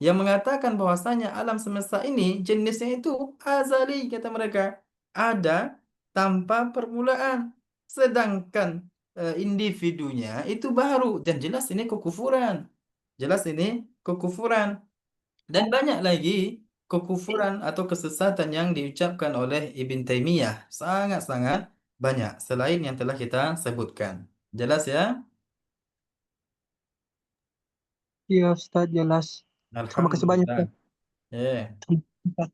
yang mengatakan bahwasanya alam semesta ini jenisnya itu azali, kata mereka, ada tanpa permulaan, sedangkan individunya itu baru. Dan jelas ini kekufuran, dan banyak lagi kekufuran atau kesesatan yang diucapkan oleh Ibn Taimiyah, sangat-sangat banyak selain yang telah kita sebutkan. Jelas ya? Iya, Ustaz, jelas. Terima kasih banyak, Alhamdulillah. Ustaz.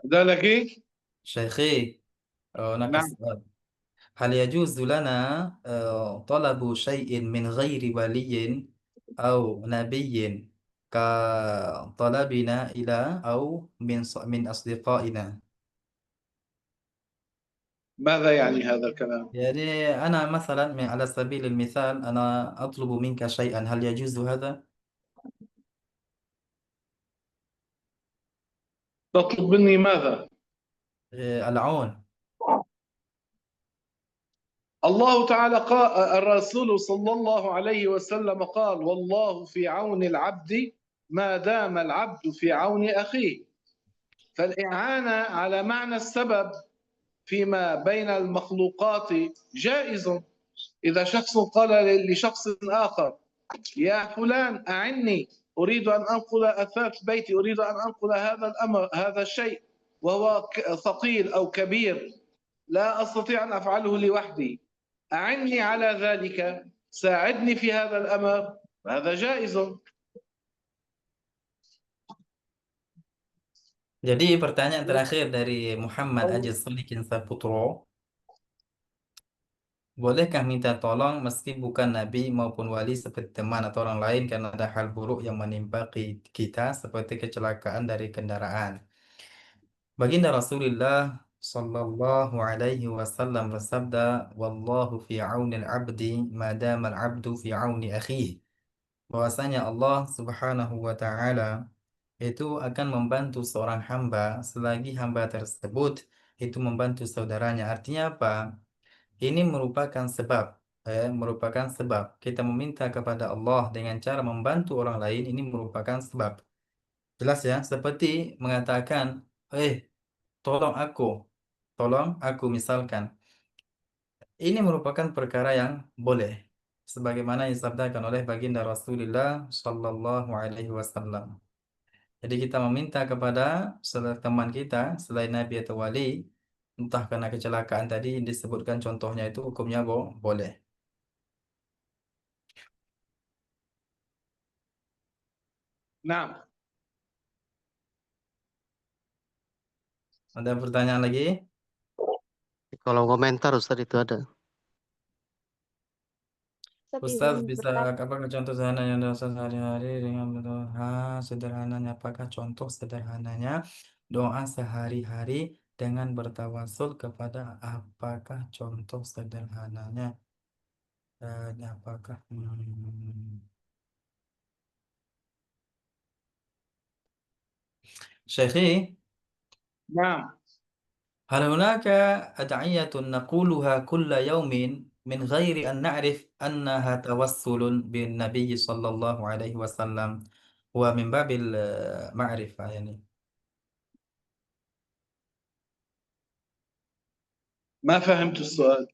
ده لك إيه؟ شيخي هناك نعم. سؤال. هل يجوز لنا طلب شيء من غير ولي أو نبي كطلبنا إلى أو من أصدقائنا؟ ماذا يعني هذا الكلام؟ يعني أنا مثلا على سبيل المثال أنا أطلب منك شيئا، هل يجوز هذا؟ تطلب مني ماذا؟ العون. الله تعالى قال، الرسول صلى الله عليه وسلم قال: والله في عون العبد ما دام العبد في عون أخيه. فالإعانة على معنى السبب فيما بين المخلوقات جائز. إذا شخص قال لشخص آخر: يا فلان أعني، أريد أن أنقل أثاث بيتي، أريد أن أنقل هذا الأمر، هذا الشيء، وهو ثقيل أو كبير، لا أستطيع أن أفعله لوحدي، أعني على ذلك، ساعدني في هذا الأمر، هذا جائز. Jadi pertanyaan terakhir dari Muhammad Aji Solikin Saputro, bolehkah minta tolong meski bukan nabi maupun wali seperti teman atau orang lain karena ada hal buruk yang menimpa kita seperti kecelakaan dari kendaraan? Baginda Rasulullah Sallallahu Alaihi Wasallam bersabda, "Wallahu fi auni al-abdi madama al-abdu fi auni akhihi." Bahwasanya Allah Subhanahu wa taala itu akan membantu seorang hamba selagi hamba tersebut itu membantu saudaranya. Artinya apa? Ini merupakan sebab, merupakan sebab kita meminta kepada Allah dengan cara membantu orang lain. Ini merupakan sebab. Jelas ya? Seperti mengatakan, tolong aku misalkan. Ini merupakan perkara yang boleh, sebagaimana disabdakan oleh baginda Rasulullah Sallallahu Alaihi Wasallam. Jadi kita meminta kepada teman kita selain Nabi atau Wali, entah karena kecelakaan tadi disebutkan contohnya itu hukumnya boleh. نعم. Ada pertanyaan lagi? Kalau komentar Ustaz itu ada. Ustaz bisa apakah contoh sederhana yang dosa sehari-hari dengan sederhananya? Apakah contoh sederhananya doa sehari-hari dengan bertawasul kepada apakah contoh sederhananya? Dan apakah Syekhi, نعم. هل هناك أدعية نقولها كل يوم من غير أن نعرف أنها توسل بالنبي صلى الله عليه وسلم ومن باب المعرفة يعني؟ ما فهمت السؤال.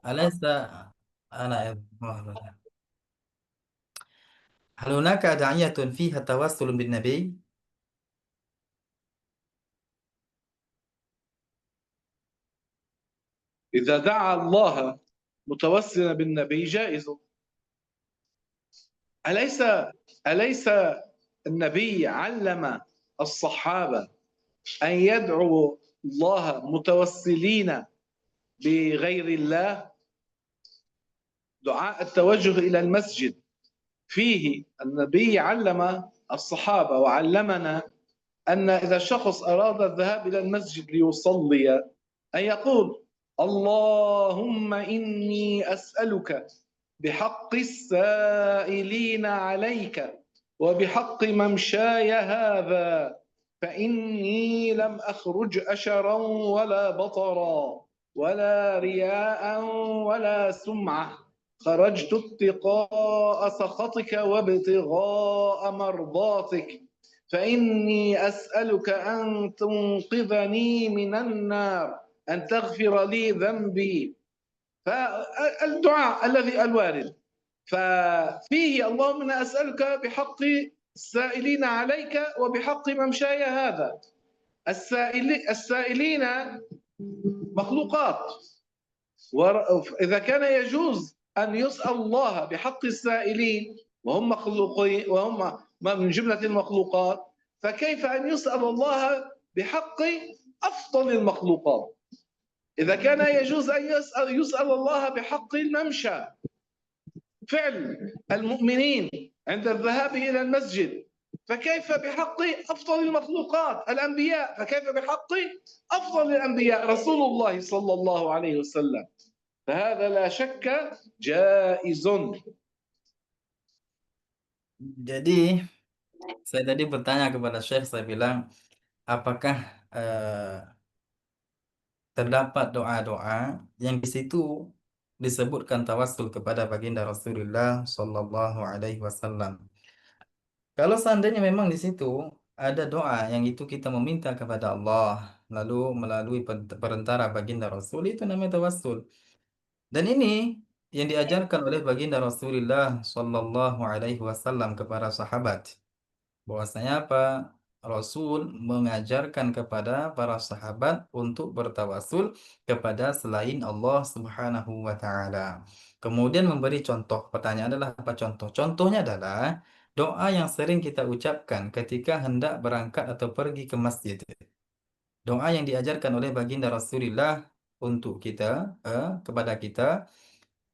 أليس هل هناك أدعية فيها توسل بالنبي؟ إذا دعا الله متوسلا بالنبي جائز. أليس النبي علم الصحابة أن يدعوا الله متوسلين بغير الله؟ دعاء التوجه إلى المسجد فيه النبي علم الصحابة وعلمنا أن إذا الشخص أراد الذهاب إلى المسجد ليصلي أن يقول: اللهم إني أسألك بحق السائلين عليك وبحق ممشاي هذا، فإني لم أخرج أشرا ولا بطرا ولا رياء ولا سمعة، خرجت ابتغاء سخطك وابتغاء مرضاتك، فإني أسألك أن تنقذني من النار، أن تغفر لي ذنبي. فالدعاء الذي الوارد ففيه: اللهم إنا أسألك بحق السائلين عليك وبحق ممشاي هذا. السائلين مخلوقات، وإذا كان يجوز أن يسأل الله بحق السائلين وهم مخلوقين من جملة المخلوقات، فكيف أن يسأل الله بحق أفضل المخلوقات؟ إذا كان يجوز أن يسأل الله بحق الممشى، فعل المؤمنين عند الذهاب إلى المسجد، فكيف بحق أفضل المخلوقات الأنبياء؟ فكيف بحق أفضل الأنبياء رسول الله صلى الله عليه وسلم؟ فهذا لا شك جائز. Jadi saya tadi bertanya kepada Syekh, saya bilang apakah terdapat doa-doa yang di situ disebutkan tawassul kepada baginda Rasulullah Shallallahu Alaihi Wasallam. Kalau seandainya memang di situ ada doa yang itu kita meminta kepada Allah, lalu melalui perantara baginda Rasul, itu namanya tawassul. Dan ini yang diajarkan oleh baginda Rasulullah Shallallahu Alaihi Wasallam kepada sahabat. Bahwasanya apa? Rasul mengajarkan kepada para sahabat untuk bertawasul kepada selain Allah Subhanahu wa taala. Kemudian memberi contoh. Pertanyaan adalah apa contoh? Contohnya adalah doa yang sering kita ucapkan ketika hendak berangkat atau pergi ke masjid. Doa yang diajarkan oleh baginda Rasulullah untuk kita kepada kita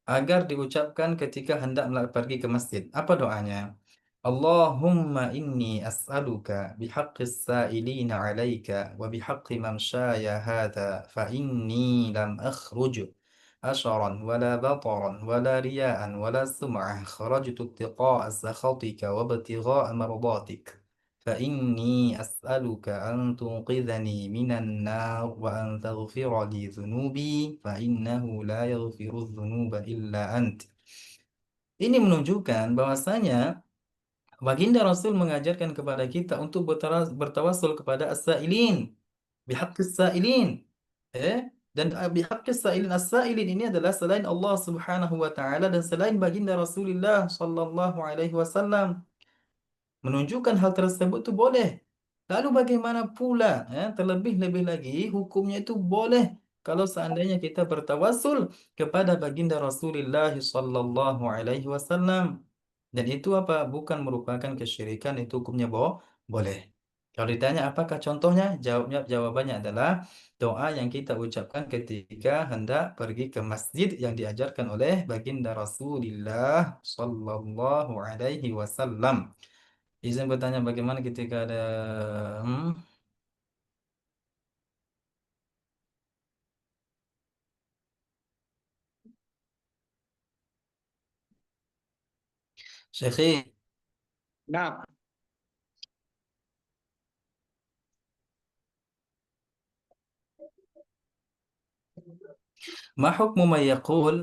agar diucapkan ketika hendak pergi ke masjid. Apa doanya? Allahumma inni as'aluka bihaqqis sa'ilina 'alaika wa bihaqqi mamshaya hadha fa inni lam akhruj asharan wala bataran wala riya'an wala sum'ah kharajtu ittiqa'a sakhatika wa ibtigha'a mardatik fa inni as'aluka an tunqidhani minan nar wa an taghfira li dhunubi fa innahu la yaghfiru dhunuba illa ant. Ini menunjukkan bahwasanya baginda Rasul mengajarkan kepada kita untuk bertawassul kepada as-sa'ilin, bihaqqis sa'ilin. Dan bihaqqis sa'ilin, as-sa'ilin ini adalah selain Allah Subhanahu wa taala dan selain baginda Rasulullah sallallahu alaihi wasallam. Menunjukkan hal tersebut itu boleh. Lalu bagaimana pula terlebih-lebih lagi hukumnya itu boleh kalau seandainya kita bertawassul kepada baginda Rasulullah sallallahu alaihi wasallam. Dan itu apa? Bukan merupakan kesyirikan, itu hukumnya boleh. Kalau ditanya apakah contohnya? Jawabannya adalah doa yang kita ucapkan ketika hendak pergi ke masjid yang diajarkan oleh baginda Rasulullah sallallahu alaihi wasallam. Izin bertanya bagaimana ketika ada Syekhi, نعم. ما حكم من يقول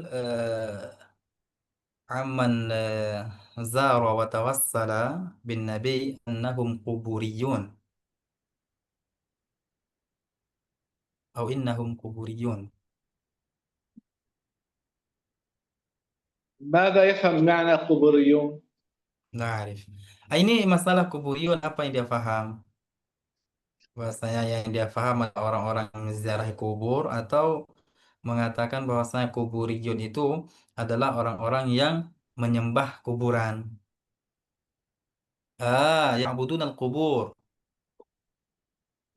عمن زار وتوسل بالنبي أنهم قبوريون أو إنهم قبوريون؟ ماذا يفهم معنى قبوريون؟ Nggak arif. Ini masalah kuburiyun apa yang dia paham? Bahwasanya yang dia paham adalah orang-orang yang menziarahi kubur atau mengatakan bahwasanya kuburiyun itu adalah orang-orang yang menyembah kuburan. Ya'budun al-qubur.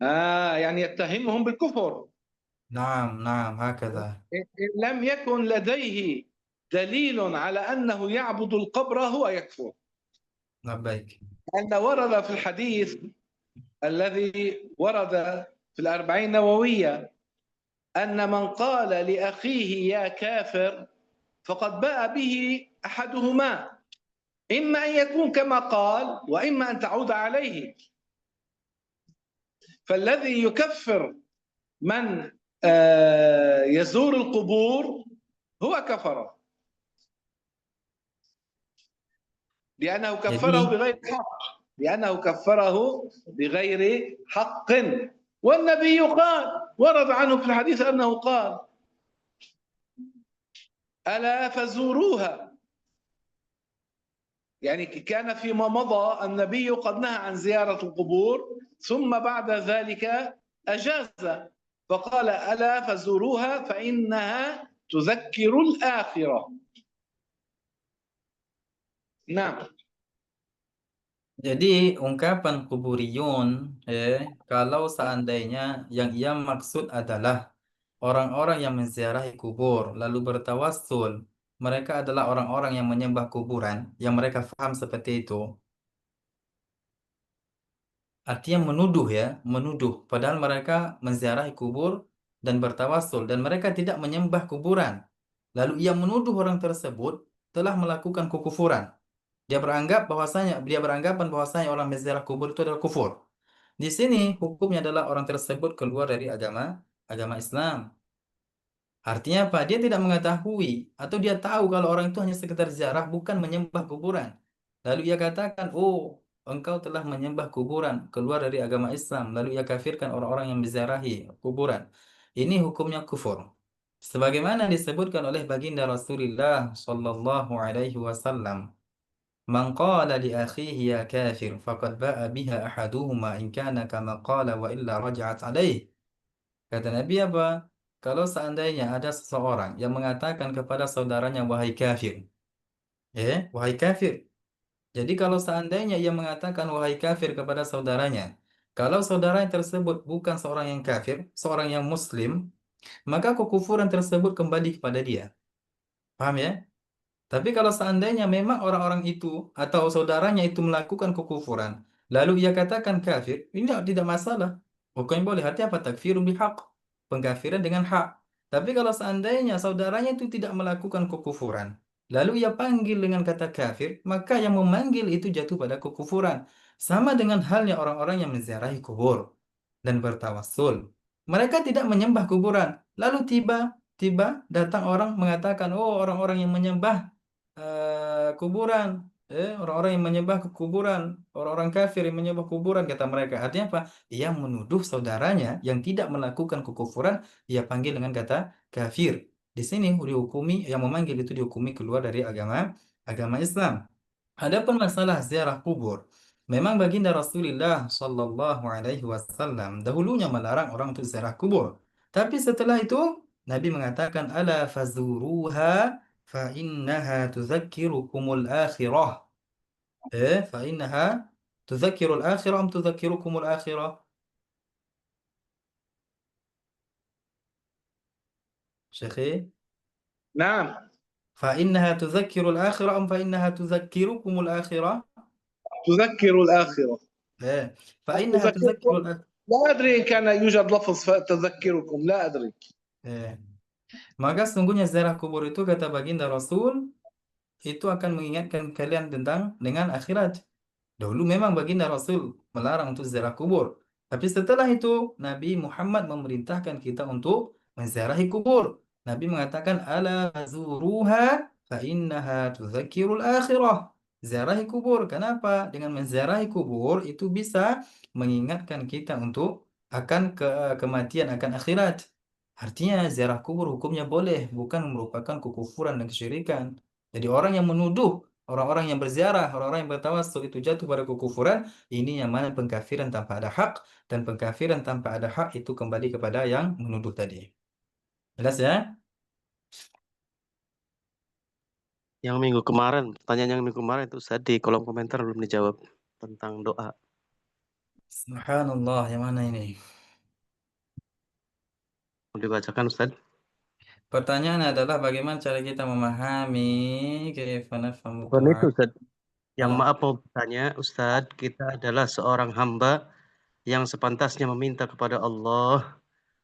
يعني يتهمهم بالكفر. نعم هكذا. إن لم يكن لديه دليل على أنه يعبد القبر هو يكفر. لبيك. أن ورد في الحديث الذي ورد في الأربعين نووية أن من قال لأخيه يا كافر فقد باء به أحدهما، إما أن يكون كما قال وإما أن تعود عليه. فالذي يكفر من يزور القبور هو كفر لأنه كفره بغير حق، لأنه كفره بغير حق. والنبي قال، ورد عنه في الحديث أنه قال ألا فزوروها، يعني كان فيما مضى النبي قد نهى عن زيارة القبور ثم بعد ذلك أجاز فقال ألا فزوروها فإنها تذكر الآخرة. نعم. Jadi ungkapan kuburiyun, kalau seandainya yang ia maksud adalah orang-orang yang menziarahi kubur lalu bertawassul, mereka adalah orang-orang yang menyembah kuburan, yang mereka faham seperti itu. Artinya menuduh ya, menuduh. Padahal mereka menziarahi kubur dan bertawassul dan mereka tidak menyembah kuburan. Lalu ia menuduh orang tersebut telah melakukan kekufuran. Dia beranggapan bahwasanya orang menziarah kubur itu adalah kufur. Di sini hukumnya adalah orang tersebut keluar dari agama Islam. Artinya apa? Dia tidak mengetahui atau dia tahu kalau orang itu hanya sekedar ziarah, bukan menyembah kuburan. Lalu ia katakan, "Oh, engkau telah menyembah kuburan, keluar dari agama Islam." Lalu ia kafirkan orang-orang yang menziarahi kuburan. Ini hukumnya kufur. Sebagaimana disebutkan oleh baginda Rasulullah sallallahu alaihi wasallam, "Man qala li akhihi ya kafir, faqad ba'a biha ahaduhuma in kana kama qala wa illa raja'at alaihi." Kata Nabi apa? Kalau seandainya ada seseorang yang mengatakan kepada saudaranya, wahai kafir. Wahai kafir. Jadi kalau seandainya ia mengatakan wahai kafir kepada saudaranya, kalau saudaranya tersebut bukan seorang yang kafir, seorang yang muslim, maka kekufuran tersebut kembali kepada dia. Paham ya? Tapi kalau seandainya memang orang-orang itu atau saudaranya itu melakukan kekufuran, lalu ia katakan kafir, ini tidak masalah. Hukumnya boleh. Artinya apa? Takfirun bihaq. Pengkafiran dengan hak. Tapi kalau seandainya saudaranya itu tidak melakukan kekufuran, lalu ia panggil dengan kata kafir, maka yang memanggil itu jatuh pada kekufuran. Sama dengan halnya orang-orang yang menziarahi kubur dan bertawassul. Mereka tidak menyembah kuburan. Lalu tiba-tiba datang orang mengatakan, oh, orang-orang yang menyembah kuburan, orang-orang yang menyembah ke kuburan, orang-orang kafir yang menyembah kuburan, kata mereka. Artinya apa? Ia menuduh saudaranya yang tidak melakukan kekufuran, ia panggil dengan kata kafir. Di sini dihukumi, yang memanggil itu dihukumi keluar dari agama Islam. Adapun masalah ziarah kubur, memang baginda Rasulullah Shallallahu Alaihi Wasallam dahulunya melarang orang untuk ziarah kubur. Tapi setelah itu Nabi mengatakan, ala fazuruha fa innaha tudzakirukumul akhirah. Fa innaha tudzakirul akhirah am tudzakirukumul akhirah? Syekhi, نعم fa innaha tudzakirul akhirah am fa innaha tudzakirukumul akhirah? تذكر الآخرة. Fa innaha tudzakirul akhirah. لا أدري إن كان يوجد لفظ تذكركم، لا أدري. Maka sungguhnya ziarah kubur itu, kata baginda Rasul, itu akan mengingatkan kalian dengan akhirat. Dahulu memang baginda Rasul melarang untuk ziarah kubur. Tapi setelah itu Nabi Muhammad memerintahkan kita untuk menziarahi kubur. Nabi mengatakan, ala zuruha fa innaha tudzakirul akhirah. Ziarahi kubur. Kenapa? Dengan menziarahi kubur itu bisa mengingatkan kita untuk akan kematian, akan akhirat. Artinya ziarah kubur hukumnya boleh, bukan merupakan kekufuran dan kesyirikan. Jadi orang yang menuduh orang-orang yang berziarah, orang-orang yang bertawassul itu jatuh pada kekufuran, ini yang mana pengkafiran tanpa ada hak, dan pengkafiran tanpa ada hak itu kembali kepada yang menuduh tadi. Jelas ya? Yang minggu kemarin, pertanyaan yang minggu kemarin itu Ustaz di kolom komentar belum dijawab tentang doa. Subhanallah, yang mana ini? Mau dibacakan Ustaz? Pertanyaan adalah bagaimana cara kita memahami kaifa nafhamu Bukan doa. itu Ustaz. Yang Oh. maaf mau bertanya Ustaz, kita adalah seorang hamba yang sepantasnya meminta kepada Allah,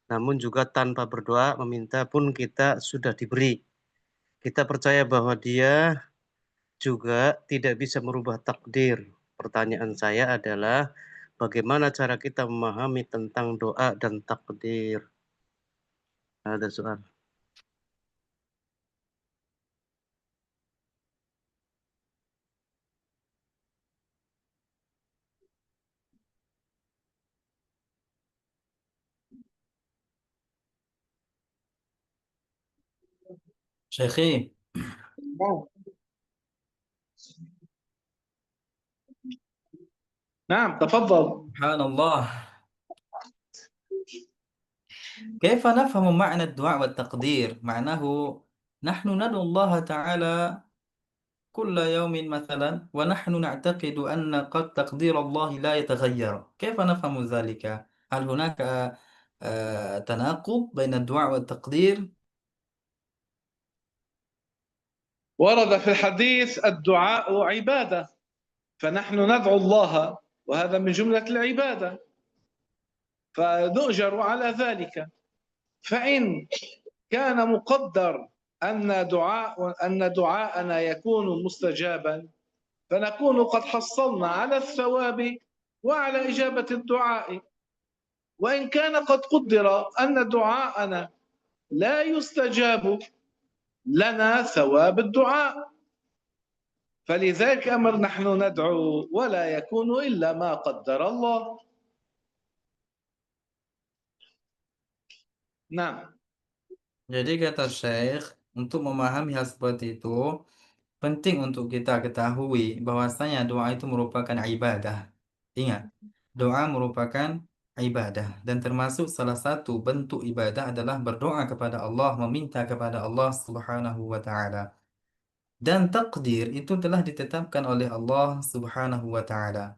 namun juga tanpa berdoa meminta pun kita sudah diberi. Kita percaya bahwa Dia juga tidak bisa merubah takdir. Pertanyaan saya adalah bagaimana cara kita memahami tentang doa dan takdir? Ada soal. Syekhi, نعم تفضل. subhanallah. كيف نفهم معنى الدعاء والتقدير؟ معناه نحن ندعو الله تعالى كل يوم مثلا ونحن نعتقد أن قد تقدير الله لا يتغير، كيف نفهم ذلك؟ هل هناك تناقض بين الدعاء والتقدير؟ ورد في الحديث الدعاء عبادة، فنحن ندعو الله وهذا من جملة العبادة، فنؤجر على ذلك. فإن كان مقدر أن دعاءنا يكون مستجابا، فنكون قد حصلنا على الثواب وعلى إجابة الدعاء. وإن كان قد قدر أن دعاءنا لا يستجاب، لنا ثواب الدعاء. فلذلك أمر نحن ندعو ولا يكون إلا ما قدر الله. نعم. Jadi kata Syekh, untuk memahami hal seperti itu, penting untuk kita ketahui bahwasanya doa itu merupakan ibadah. Ingat, doa merupakan ibadah dan termasuk salah satu bentuk ibadah adalah berdoa kepada Allah, meminta kepada Allah Subhanahu wa taala. Dan takdir itu telah ditetapkan oleh Allah Subhanahu wa taala.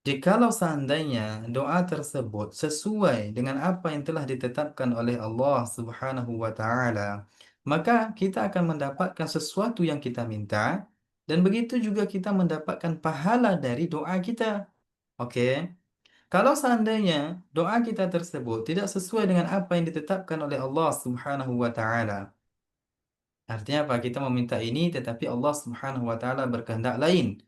Jikalau seandainya doa tersebut sesuai dengan apa yang telah ditetapkan oleh Allah Subhanahu wa taala, maka kita akan mendapatkan sesuatu yang kita minta dan begitu juga kita mendapatkan pahala dari doa kita. Oke. Kalau seandainya doa kita tersebut tidak sesuai dengan apa yang ditetapkan oleh Allah Subhanahu wa taala, artinya apa? Kita meminta ini tetapi Allah Subhanahu wa taala berkehendak lain.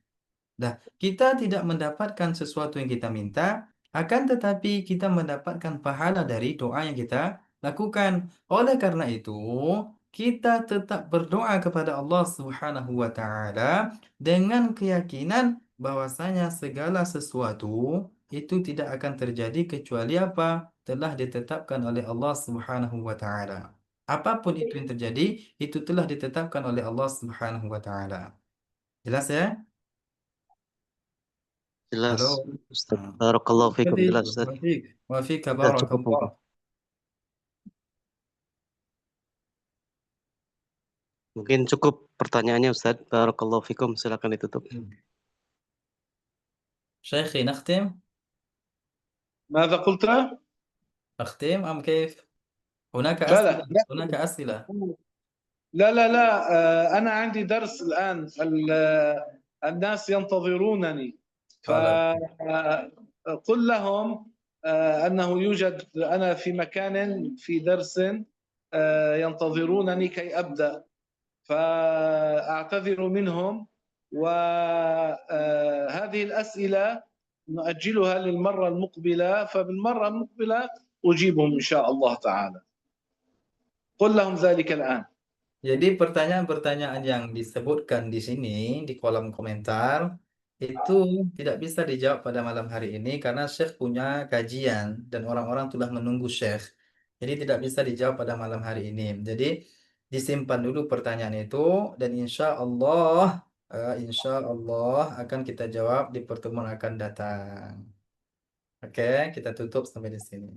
Nah, kita tidak mendapatkan sesuatu yang kita minta, akan tetapi kita mendapatkan pahala dari doa yang kita lakukan. Oleh karena itu, kita tetap berdoa kepada Allah Subhanahu wa taala dengan keyakinan bahwasanya segala sesuatu itu tidak akan terjadi kecuali apa? Telah ditetapkan oleh Allah Subhanahu wa taala. Apapun itu yang terjadi, itu telah ditetapkan oleh Allah Subhanahu wa taala. Jelas ya? Jelas, Halo. Ustaz. Nah, Barakallahu fikum. jadi Jelas, Ustaz. wafika Sudah cukup barakallah. mungkin. Mungkin cukup pertanyaannya, Ustaz. Barakallahu fikum. Silakan ditutup. شيخي نختم ماذا قلت؟ نختم أم كيف؟ هناك بلى. أسئلة هناك أسئلة. لا لا لا، أنا عندي درس الآن، الناس ينتظرونني، خلاص. فقل لهم أنه يوجد، أنا في مكان في درس ينتظرونني كي أبدأ، فأعتذر منهم. وهذه الأسئلة نؤجلها للمرة المقبلة، فبالمرة المقبلة أجيبهم إن شاء الله تعالى. قل لهم ذلك الآن. Jadi pertanyaan-pertanyaan yang disebutkan di sini di kolom komentar itu tidak bisa dijawab pada malam hari ini karena Syekh punya kajian dan orang-orang telah menunggu Syekh. Jadi tidak bisa dijawab pada malam hari ini. Jadi disimpan dulu pertanyaan itu dan insya Allah akan kita jawab di pertemuan akan datang. Oke, kita tutup sampai di sini.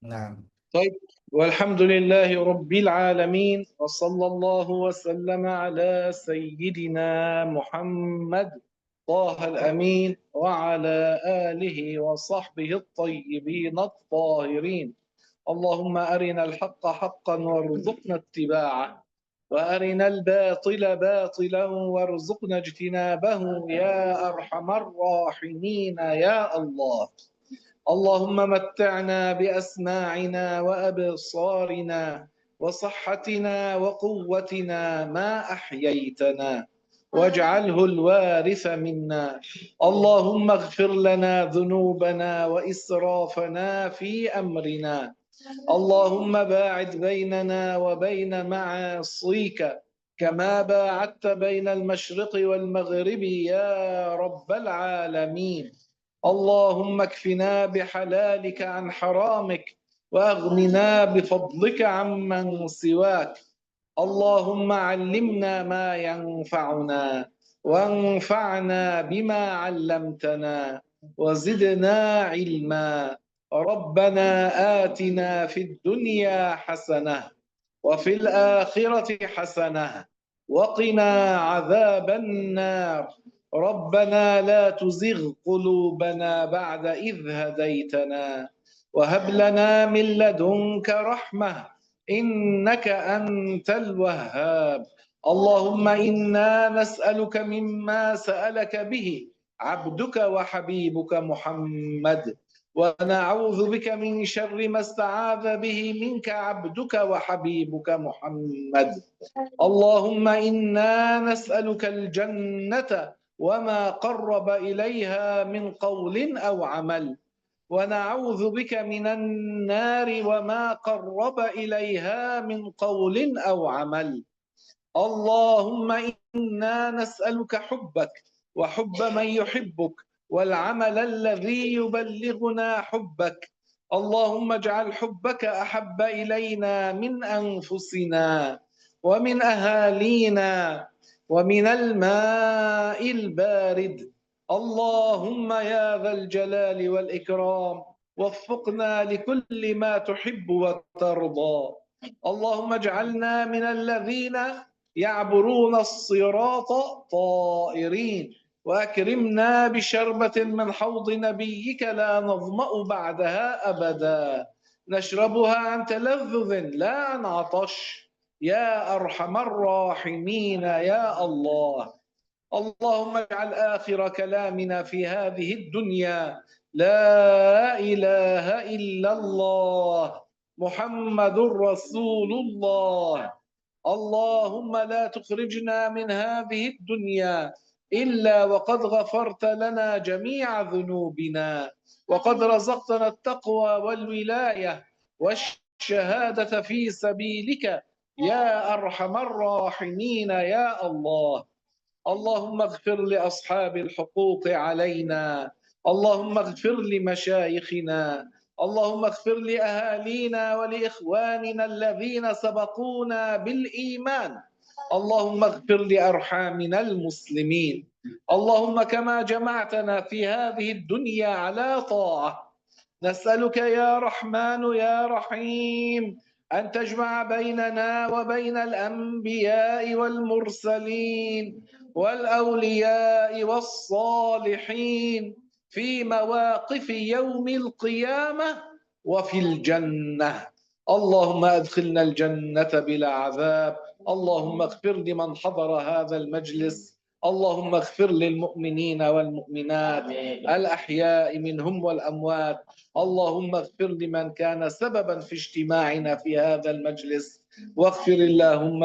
Nah. طيب، والحمد لله رب العالمين، وصلى الله وسلم على سيدنا محمد طه الأمين وعلى آله وصحبه الطيبين الطاهرين. اللهم أرنا الحق حقا وارزقنا اتباعه، وأرنا الباطل باطلا وارزقنا اجتنابه يا أرحم الراحمين يا الله. اللهم متعنا بأسماعنا وأبصارنا وصحتنا وقوتنا ما أحييتنا، واجعله الوارث منا. اللهم اغفر لنا ذنوبنا وإسرافنا في أمرنا. اللهم باعد بيننا وبين معاصيك كما باعدت بين المشرق والمغرب يا رب العالمين. اللهم اكفنا بحلالك عن حرامك، واغننا بفضلك عمن سواك. اللهم علمنا ما ينفعنا، وانفعنا بما علمتنا، وزدنا علما. ربنا آتنا في الدنيا حسنة وفي الآخرة حسنة وقنا عذاب النار. ربنا لا تزغ قلوبنا بعد إذ هديتنا وهب لنا من لدنك رحمة إنك أنت الوهاب. اللهم إنا نسألك مما سألك به عبدك وحبيبك محمد، ونعوذ بك من شر ما استعاذ به منك عبدك وحبيبك محمد. اللهم إنا نسألك الجنة وما قرب إليها من قول أو عمل، ونعوذ بك من النار وما قرب إليها من قول أو عمل. اللهم إنا نسألك حبك وحب من يحبك والعمل الذي يبلغنا حبك. اللهم اجعل حبك أحب إلينا من أنفسنا ومن أهالينا ومن الماء البارد. اللهم يا ذا الجلال والإكرام وفقنا لكل ما تحب وترضى. اللهم اجعلنا من الذين يعبرون الصراط طائرين، وأكرمنا بشربة من حوض نبيك لا نظمأ بعدها أبدا، نشربها عن تلذذ لا عن عطش يا أرحم الراحمين يا الله. اللهم اجعل آخر كلامنا في هذه الدنيا لا إله إلا الله محمد رسول الله. اللهم لا تخرجنا من هذه الدنيا إلا وقد غفرت لنا جميع ذنوبنا، وقد رزقتنا التقوى والولاية والشهادة في سبيلك يا أرحم الراحمين يا الله. اللهم اغفر لأصحاب الحقوق علينا، اللهم اغفر لمشايخنا، اللهم اغفر لأهالينا ولإخواننا الذين سبقونا بالإيمان، اللهم اغفر لأرحامنا المسلمين. اللهم كما جمعتنا في هذه الدنيا على طاعة، نسألك يا رحمن يا رحيم أن تجمع بيننا وبين الأنبياء والمرسلين والأولياء والصالحين في مواقف يوم القيامة وفي الجنة. اللهم أدخلنا الجنة بلا عذاب. اللهم اغفر لمن حضر هذا المجلس، اللهم اغفر للمؤمنين والمؤمنات الأحياء منهم والأموات. اللهم اغفر لمن كان سببا في اجتماعنا في هذا المجلس، واغفر اللهم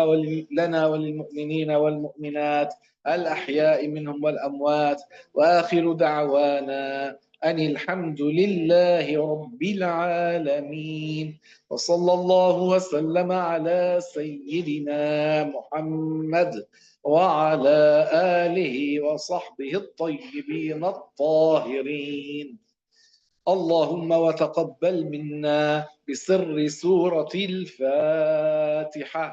لنا وللمؤمنين والمؤمنات الأحياء منهم والأموات. وآخر دعوانا أن الحمد لله رب العالمين، وصلى الله وسلم على سيدنا محمد وعلى آله وصحبه الطيبين الطاهرين. اللهم وتقبل منا بسر سورة الفاتحة.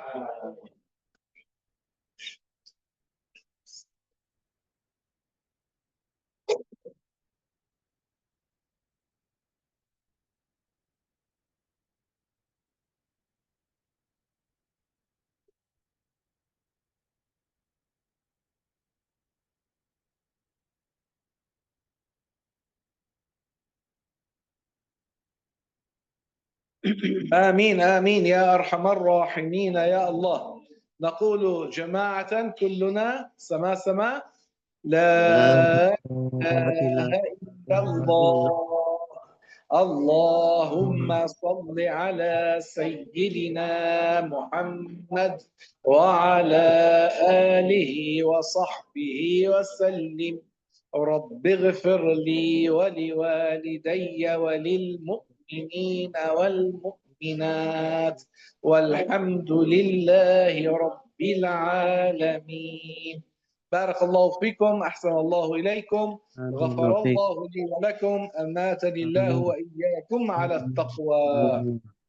آمين آمين يا أرحم الراحمين يا الله. نقول جماعة كلنا سما سما لا إله إلا الله. اللهم صل على سيدنا محمد وعلى آله وصحبه وسلم. رب اغفر لي ولوالدي وللمؤمنين والمؤمنات والحمد لله رب العالمين. بارك الله فيكم، أحسن الله إليكم، غفر الله لي ولكم، أماتني الله وإياكم على التقوى.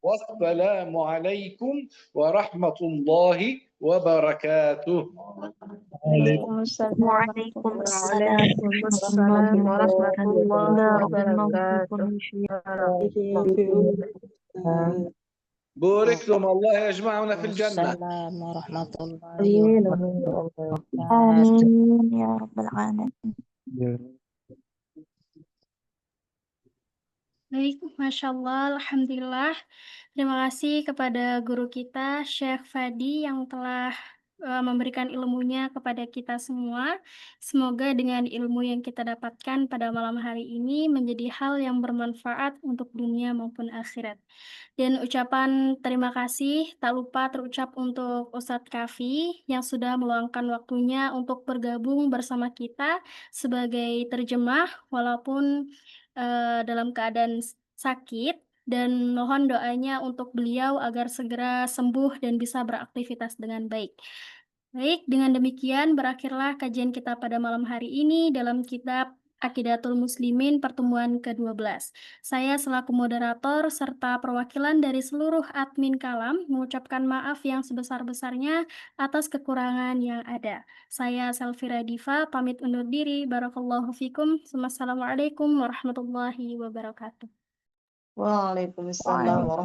والسلام عليكم ورحمة الله وبركاته. وعليكم السلام ورحمة الله وبركاته. وبركاته. بوركتم الله يجمعنا في الجنة. Waalaikumsalam warahmatullahi آمين wabarakatuh. آمين يا رب العالمين. Baik, Masya Allah, Alhamdulillah. Terima kasih kepada guru kita, Syekh Fadi, yang telah memberikan ilmunya kepada kita semua. Semoga dengan ilmu yang kita dapatkan pada malam hari ini menjadi hal yang bermanfaat untuk dunia maupun akhirat. Dan ucapan terima kasih tak lupa terucap untuk Ustadz Kafi yang sudah meluangkan waktunya untuk bergabung bersama kita sebagai terjemah walaupun dalam keadaan sakit, dan mohon doanya untuk beliau agar segera sembuh dan bisa beraktivitas dengan baik. Baik, dengan demikian berakhirlah kajian kita pada malam hari ini dalam kitab Aqidatul Muslimin pertemuan ke-12. Saya selaku moderator serta perwakilan dari seluruh admin Kalam mengucapkan maaf yang sebesar-besarnya atas kekurangan yang ada. Saya Selvira Diva pamit undur diri. Barakallahu fikum. Wassalamualaikum warahmatullahi wabarakatuh. Waalaikumsalam warahmatullahi